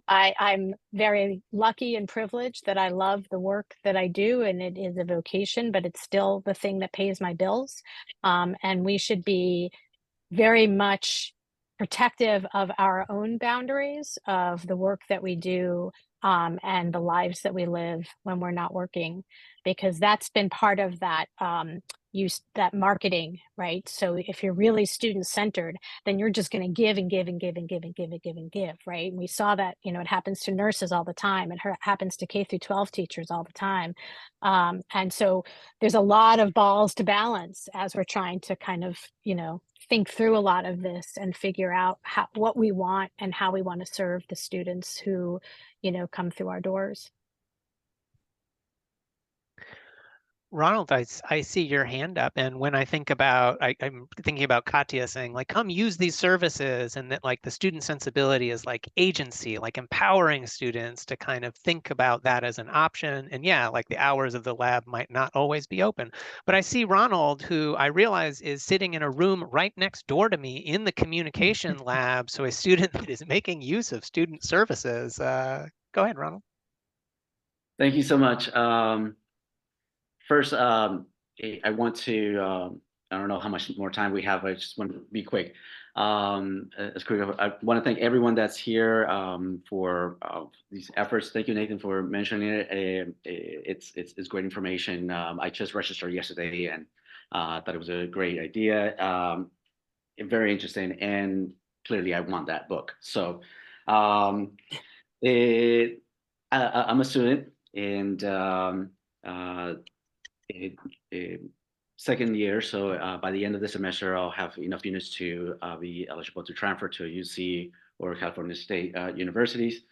I'm very lucky and privileged that I love the work that I do, and it is a vocation, but it's still the thing that pays my bills. And we should be very much protective of our own boundaries, of the work that we do, and the lives that we live when we're not working, because that's been part of that that marketing, right? So if you're really student-centered, then you're just going to give and give and give and give and give and give and give, right? And we saw that, you know, it happens to nurses all the time. It happens to K through 12 teachers all the time. And so there's a lot of balls to balance as we're trying to kind of, you know, think through a lot of this and figure out what we want and how we want to serve the students who, you know, come through our doors. Ronald, I see your hand up, and when I think about, I'm thinking about Katya saying, like, come use these services, and that like the student sensibility is like agency, like empowering students to kind of think about that as an option. And yeah, like the hours of the lab might not always be open. But I see Ronald, who I realize is sitting in a room right next door to me in the communication lab, so a student that is making use of student services. Go ahead, Ronald. Thank you so much. First, I want to, I don't know how much more time we have. I just want to be quick. As quick, I want to thank everyone that's here for these efforts. Thank you, Nathan, for mentioning it. It's great information. I just registered yesterday and thought it was a great idea. Very interesting, and clearly I want that book. So I'm a student, and second year, so by the end of the semester, I'll have enough units to be eligible to transfer to a UC or California State universities.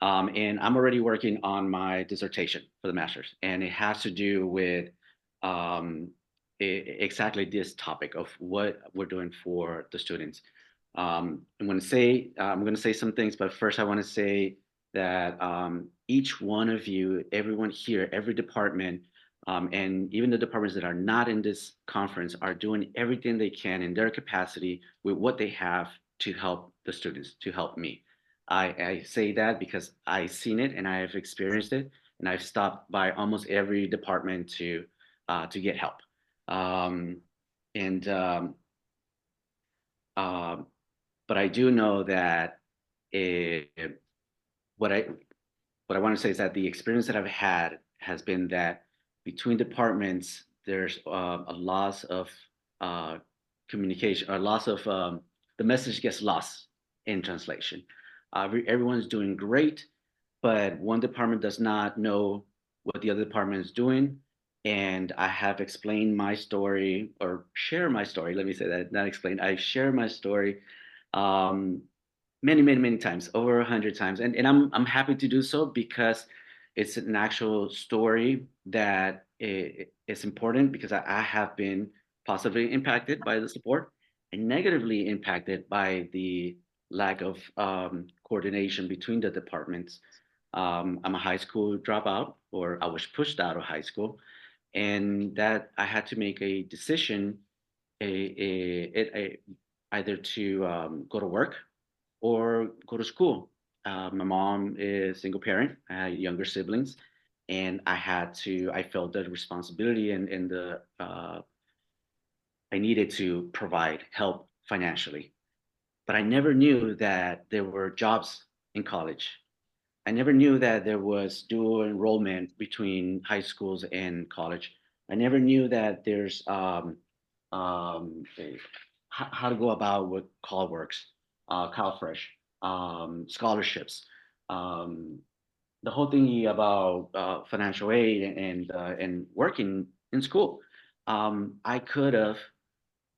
And I'm already working on my dissertation for the master's, and it has to do with exactly this topic of what we're doing for the students. I'm going to say some things, but first I want to say that each one of you, everyone here, every department, and even the departments that are not in this conference are doing everything they can in their capacity with what they have to help the students, to help me. I say that because I've seen it and I've experienced it, and I've stopped by almost every department to get help. And but I do know that what I want to say is that the experience that I've had has been that between departments, there's a loss of communication, or loss of the message gets lost in translation. Everyone's doing great, but one department does not know what the other department is doing. And I have explained my story, or share my story. Let me say that, not explain. I share my story many times, over 100 times, and I'm happy to do so, because it's an actual story that is important, because I have been positively impacted by the support and negatively impacted by the lack of coordination between the departments. I'm a high school dropout, or I was pushed out of high school, and that I had to make a decision, either to go to work or go to school. My mom is single parent. I had younger siblings, and I felt the responsibility and the I needed to provide help financially. But I never knew that there were jobs in college. I never knew that there was dual enrollment between high schools and college. I never knew that there's how to go about what call works, CalFresh, scholarships, the whole thing about financial aid and working in school. I could have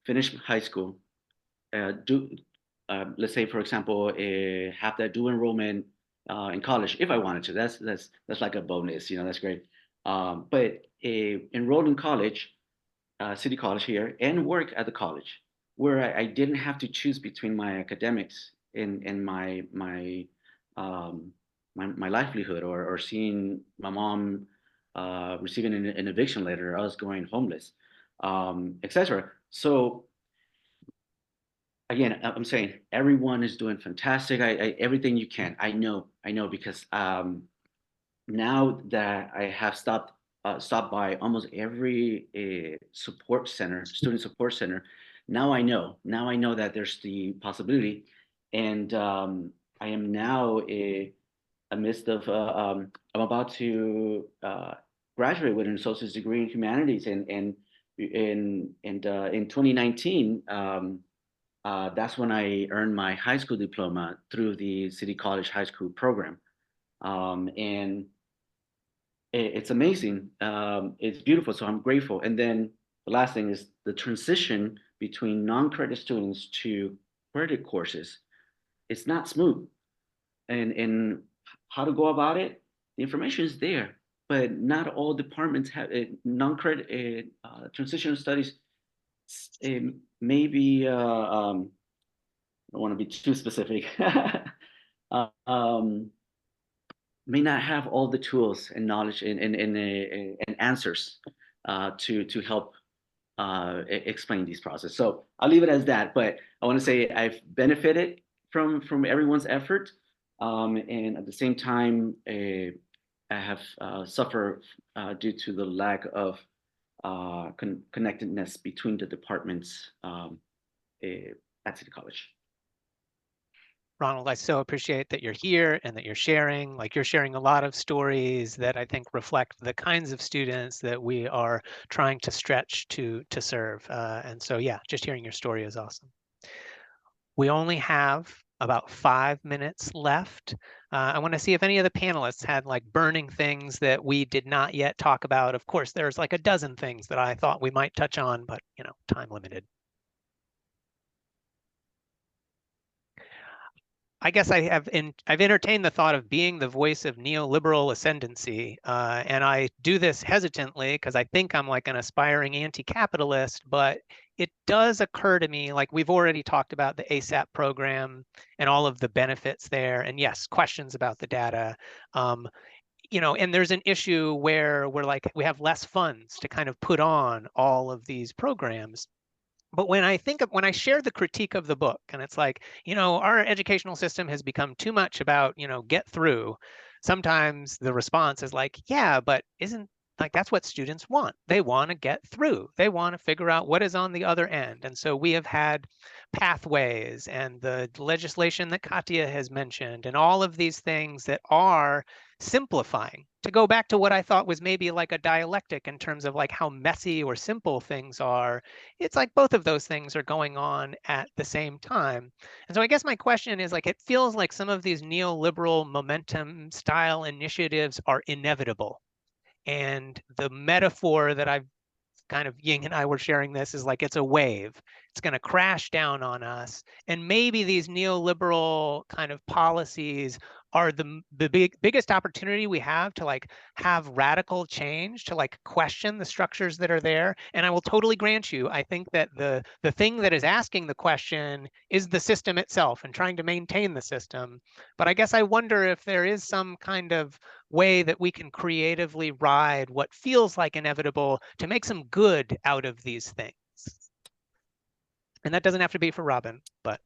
finished high school, let's say, for example, have that dual enrollment in college if I wanted to. That's like a bonus, that's great. But enrolled in college, City College here, and work at the college, where I didn't have to choose between my academics and my livelihood, or seeing my mom receiving an eviction letter, us going homeless, etc. So again, I'm saying everyone is doing fantastic. Everything you can. I know, because now that I have stopped by almost every support center, student support center, now I know that there's the possibility, and I am now amidst of I'm about to graduate with an associate's degree in humanities, and in 2019. That's when I earned my high school diploma through the City College High School program. And it's amazing. It's beautiful. So I'm grateful. And then the last thing is the transition between non-credit students to credit courses. It's not smooth. And how to go about it, the information is there, but not all departments have non-credit transitional studies. Maybe I don't want to be too specific. May not have all the tools and knowledge and answers to help explain these processes. So I'll leave it as that. But I want to say I've benefited from everyone's effort, and at the same time, I have suffered due to the lack of connectedness between the departments at City College. Ronald, I so appreciate that you're here and that you're sharing. Like, you're sharing a lot of stories that I think reflect the kinds of students that we are trying to stretch to serve. And so, yeah, just hearing your story is awesome. We only have about 5 minutes left. I want to see if any of the panelists had like burning things that we did not yet talk about. Of course, there's like a dozen things that I thought we might touch on, but time limited. I guess I've entertained the thought of being the voice of neoliberal ascendancy, and I do this hesitantly because I think I'm like an aspiring anti-capitalist, but it does occur to me, like we've already talked about the ASAP program and all of the benefits there, and yes, questions about the data, and there's an issue where we have less funds to kind of put on all of these programs. But when I share the critique of the book, and it's like, our educational system has become too much about, get through. Sometimes the response is like, yeah, but isn't like that's what students want. They want to get through. They want to figure out what is on the other end. And so we have had pathways and the legislation that Katya has mentioned and all of these things that are simplifying. To go back to what I thought was maybe like a dialectic in terms of like how messy or simple things are, it's like both of those things are going on at the same time. And so I guess my question is like, it feels like some of these neoliberal momentum style initiatives are inevitable. And the metaphor that I've kind of Ying and I were sharing this is like it's a wave. It's going to crash down on us. And maybe these neoliberal kind of policies are the biggest opportunity we have to like have radical change, to like question the structures that are there. And I will totally grant you, I think that the thing that is asking the question is the system itself and trying to maintain the system. But I guess I wonder if there is some kind of way that we can creatively ride what feels like inevitable to make some good out of these things. And that doesn't have to be for Robin, but.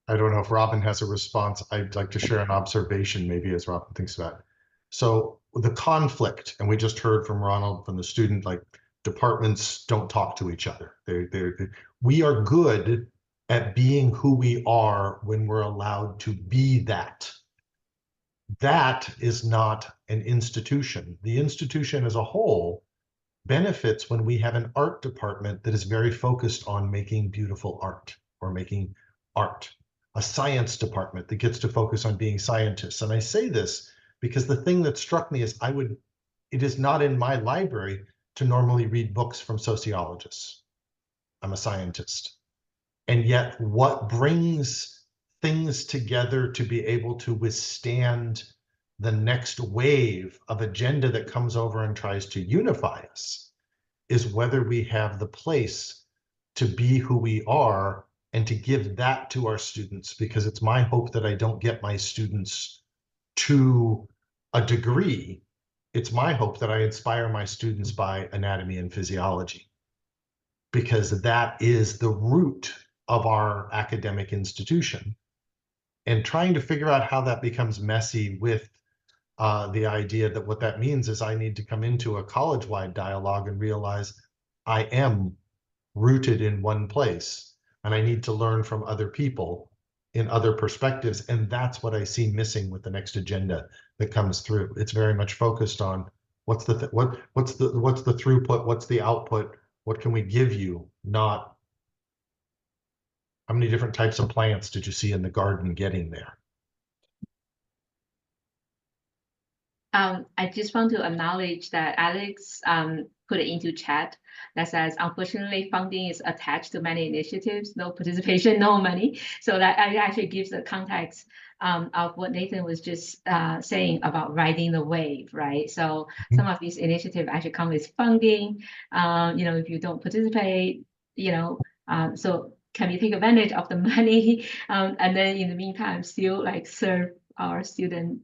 I don't know if Robin has a response. I'd like to share an observation maybe as Robin thinks about it. So the conflict, and we just heard from Ronald, from the student, like departments don't talk to each other. We are good at being who we are when we're allowed to be that. That is not an institution. The institution as a whole benefits when we have an art department that is very focused on making beautiful art or making art. A science department that gets to focus on being scientists. And I say this because the thing that struck me is it is not in my library to normally read books from sociologists. I'm a scientist. And yet what brings things together to be able to withstand the next wave of agenda that comes over and tries to unify us is whether we have the place to be who we are and to give that to our students, because it's my hope that I don't get my students to a degree. It's my hope that I inspire my students by anatomy and physiology, because that is the root of our academic institution. And trying to figure out how that becomes messy with the idea that what that means is I need to come into a college-wide dialogue and realize I am rooted in one place and I need to learn from other people in other perspectives. And that's what I see missing with the next agenda that comes through. It's very much focused on what's the throughput, what's the output, what can we give you, not how many different types of plants did you see in the garden getting there. I just want to acknowledge that Alex put it into chat that says, unfortunately, funding is attached to many initiatives, no participation, no money. So that actually gives the context of what Nathan was just saying about riding the wave, right? So some of these initiatives actually come with funding. If you don't participate, so can we take advantage of the money? And then in the meantime, still like serve our student.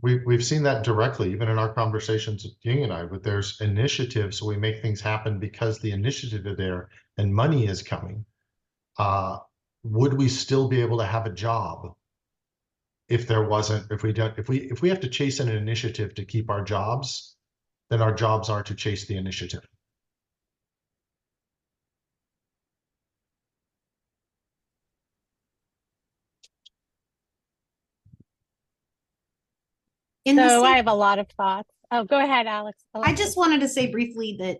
We've seen that directly, even in our conversations with Ying and I, but there's initiatives, so we make things happen because the initiative is there and money is coming. Would we still be able to have a job if there wasn't, if we have to chase an initiative to keep our jobs, then our jobs are to chase the initiative. So I have a lot of thoughts. Oh, go ahead, Alex. I just wanted to say briefly that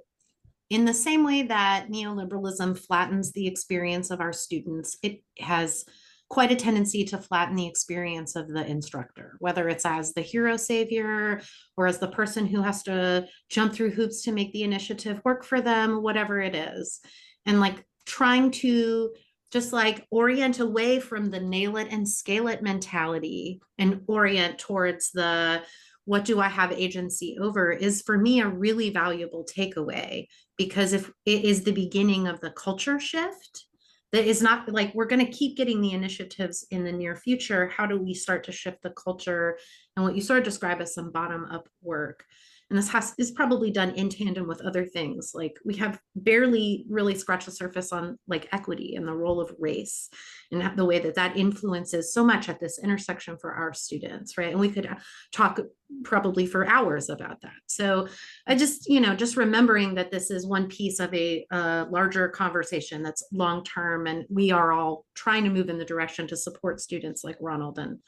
in the same way that neoliberalism flattens the experience of our students, it has quite a tendency to flatten the experience of the instructor, whether it's as the hero savior or as the person who has to jump through hoops to make the initiative work for them, whatever it is. And like trying to just like orient away from the nail it and scale it mentality and orient towards the what do I have agency over is for me a really valuable takeaway, because if it is the beginning of the culture shift, that is not like we're going to keep getting the initiatives in the near future. How do we start to shift the culture and what you sort of describe as some bottom-up work. And this is probably done in tandem with other things. Like we have barely really scratched the surface on like equity and the role of race and the way that that influences so much at this intersection for our students, right? And we could talk probably for hours about that. So I just, just remembering that this is one piece of a larger conversation that's long-term, and we are all trying to move in the direction to support students like Ronald and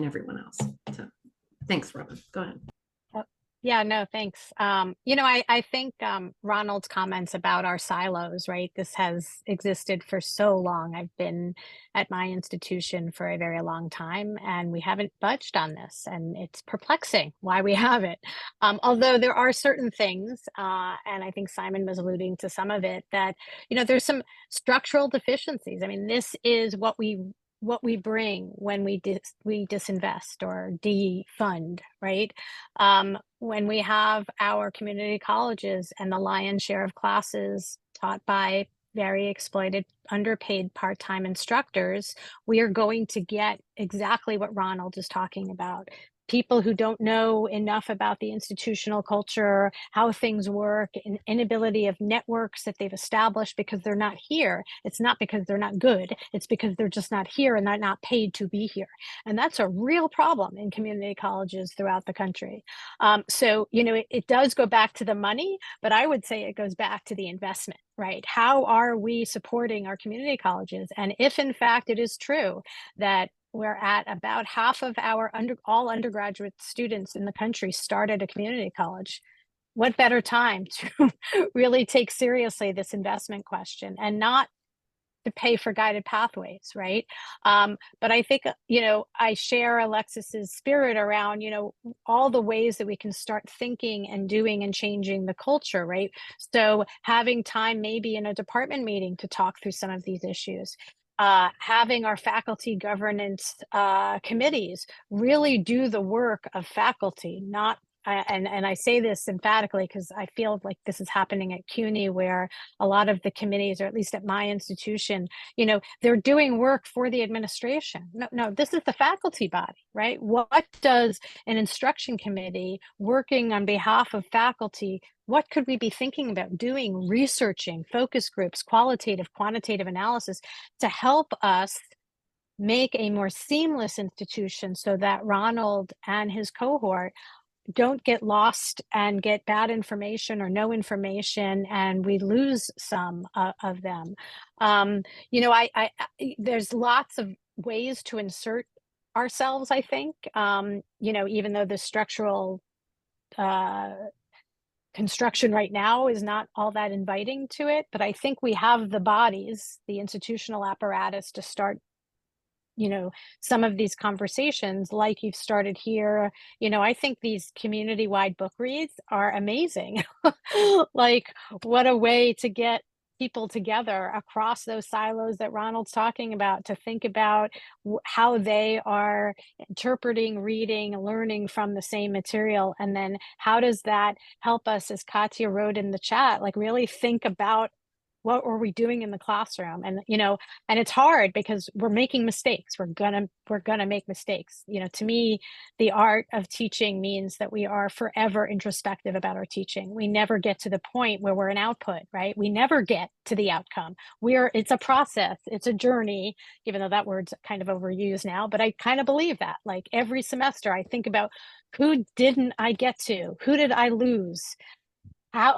everyone else. So thanks, Robin. Go ahead. Yeah, no, thanks. I think Ronald's comments about our silos, right? This has existed for so long. I've been at my institution for a very long time, and we haven't budged on this, and it's perplexing why we have it. Although there are certain things, and I think Simon was alluding to some of it, that, there's some structural deficiencies. I mean, this is what we bring when we disinvest or defund, right? When we have our community colleges and the lion's share of classes taught by very exploited, underpaid part-time instructors, we are going to get exactly what Ronald is talking about. People who don't know enough about the institutional culture, how things work, an inability of networks that they've established because they're not here. It's not because they're not good. It's because they're just not here and they're not paid to be here. And that's a real problem in community colleges throughout the country. So, it does go back to the money, but I would say it goes back to the investment, right? How are we supporting our community colleges? And if in fact it is true that we're at about half of our all undergraduate students in the country start at a community college, what better time to really take seriously this investment question and not to pay for guided pathways, right? But I think, I share Alexis's spirit around, all the ways that we can start thinking and doing and changing the culture, right? So having time maybe in a department meeting to talk through some of these issues. Having our faculty governance committees really do the work of faculty, not and I say this emphatically because I feel like this is happening at CUNY, where a lot of the committees, or at least at my institution, they're doing work for the administration. No, this is the faculty body, right? What does an instruction committee working on behalf of faculty, what could we be thinking about doing, researching, focus groups, qualitative, quantitative analysis to help us make a more seamless institution so that Ronald and his cohort don't get lost and get bad information or no information, and we lose some of them. There's lots of ways to insert ourselves, I think, even though the structural construction right now is not all that inviting to it, but I think we have the bodies, the institutional apparatus to start some of these conversations like you've started here. I think these community-wide book reads are amazing. Like, what a way to get people together across those silos that Ronald's talking about, to think about how they are interpreting, reading, learning from the same material. And then how does that help us, as Katya wrote in the chat, like really think about what were we doing in the classroom? And, and it's hard because we're making mistakes. We're gonna make mistakes. To me, the art of teaching means that we are forever introspective about our teaching. We never get to the point where we're an output, right? We never get to the outcome. It's a process, it's a journey, even though that word's kind of overused now, but I kind of believe that. Like every semester I think about, who didn't I get to? Who did I lose?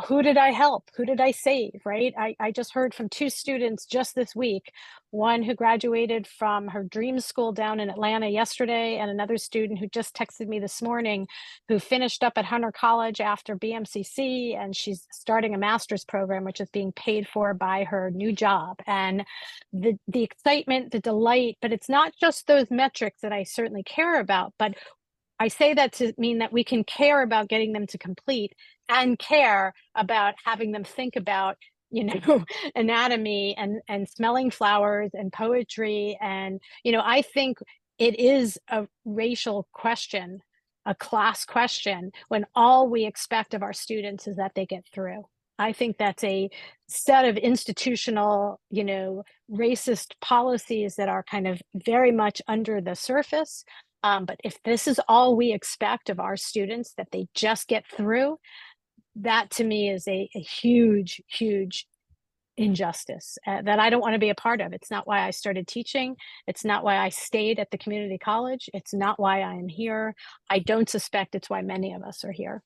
Who did I help? Who did I save, right? I just heard from 2 students just this week, one who graduated from her dream school down in Atlanta yesterday, and another student who just texted me this morning who finished up at Hunter College after BMCC, and she's starting a master's program, which is being paid for by her new job. And the excitement, the delight, but it's not just those metrics that I certainly care about, but I say that to mean that we can care about getting them to complete and care about having them think about, anatomy and smelling flowers and poetry. And, I think it is a racial question, a class question, when all we expect of our students is that they get through. I think that's a set of institutional, racist policies that are kind of very much under the surface. But if this is all we expect of our students, that they just get through, that to me is a huge, huge injustice that I don't want to be a part of. It's not why I started teaching. It's not why I stayed at the community college. It's not why I am here. I don't suspect it's why many of us are here.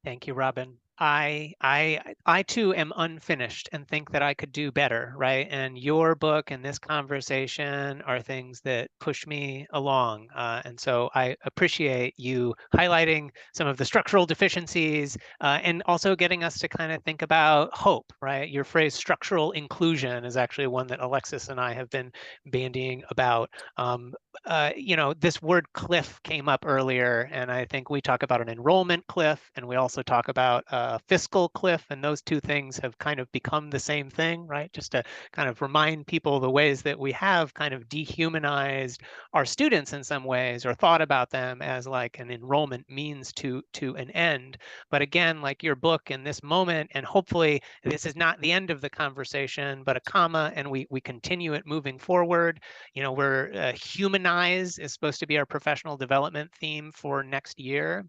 Thank you, Robin. I too am unfinished and think that I could do better, right? And your book and this conversation are things that push me along. And so I appreciate you highlighting some of the structural deficiencies and also getting us to kind of think about hope, right? Your phrase structural inclusion is actually one that Alexis and I have been bandying about. You know, this word cliff came up earlier, and I think we talk about an enrollment cliff, and we also talk about fiscal cliff, and those two things have kind of become the same thing, right? Just to kind of remind people the ways that we have kind of dehumanized our students in some ways, or thought about them as like an enrollment means to an end. But again, like your book in this moment, and hopefully this is not the end of the conversation, but a comma, and we continue it moving forward. You know, we're humanize is supposed to be our professional development theme for next year.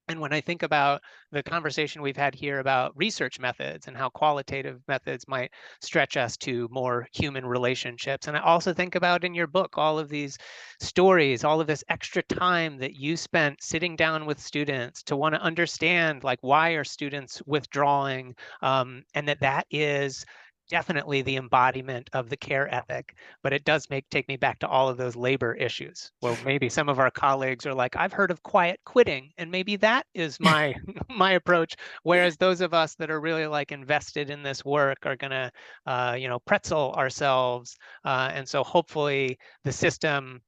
And when I think about the conversation we've had here about research methods and how qualitative methods might stretch us to more human relationships, and I also think about in your book all of these stories, all of this extra time that you spent sitting down with students to want to understand, like, why are students withdrawing, and that is definitely the embodiment of the care ethic, but it does take me back to all of those labor issues. Well, maybe some of our colleagues are like, I've heard of quiet quitting, and maybe that is my my approach. Whereas those of us that are really like invested in this work are gonna, you know, pretzel ourselves, and so hopefully the system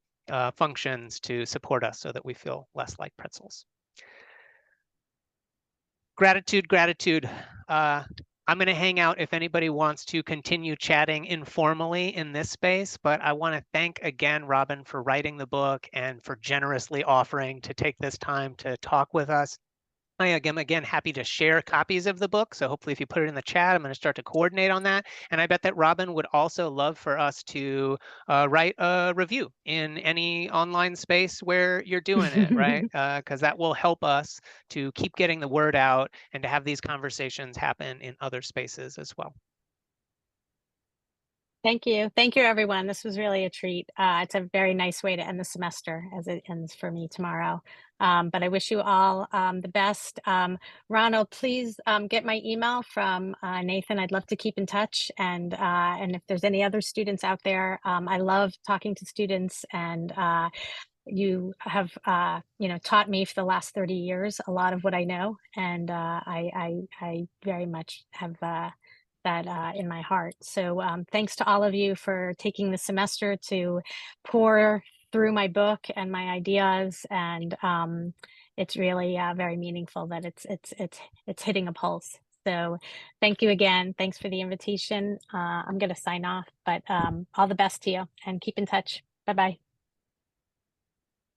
functions to support us so that we feel less like pretzels. Gratitude, gratitude. I'm going to hang out if anybody wants to continue chatting informally in this space, but I want to thank again Robin for writing the book and for generously offering to take this time to talk with us. I am again happy to share copies of the book. So hopefully if you put it in the chat, I'm going to start to coordinate on that. And I bet that Robin would also love for us to write a review in any online space where you're doing it, right? Because that will help us to keep getting the word out and to have these conversations happen in other spaces as well. Thank you. Thank you, everyone. This was really a treat. It's a very nice way to end the semester as it ends for me tomorrow. But I wish you all the best. Ronald, please get my email from Nathan. I'd love to keep in touch. And if there's any other students out there, I love talking to students, and you have you know, taught me for the last 30 years a lot of what I know, and I very much have that in my heart. So thanks to all of you for taking the semester to pour through my book and my ideas, and it's really very meaningful that it's hitting a pulse. So thank you again. Thanks for the invitation. I'm going to sign off, but all the best to you, and keep in touch. Bye-bye.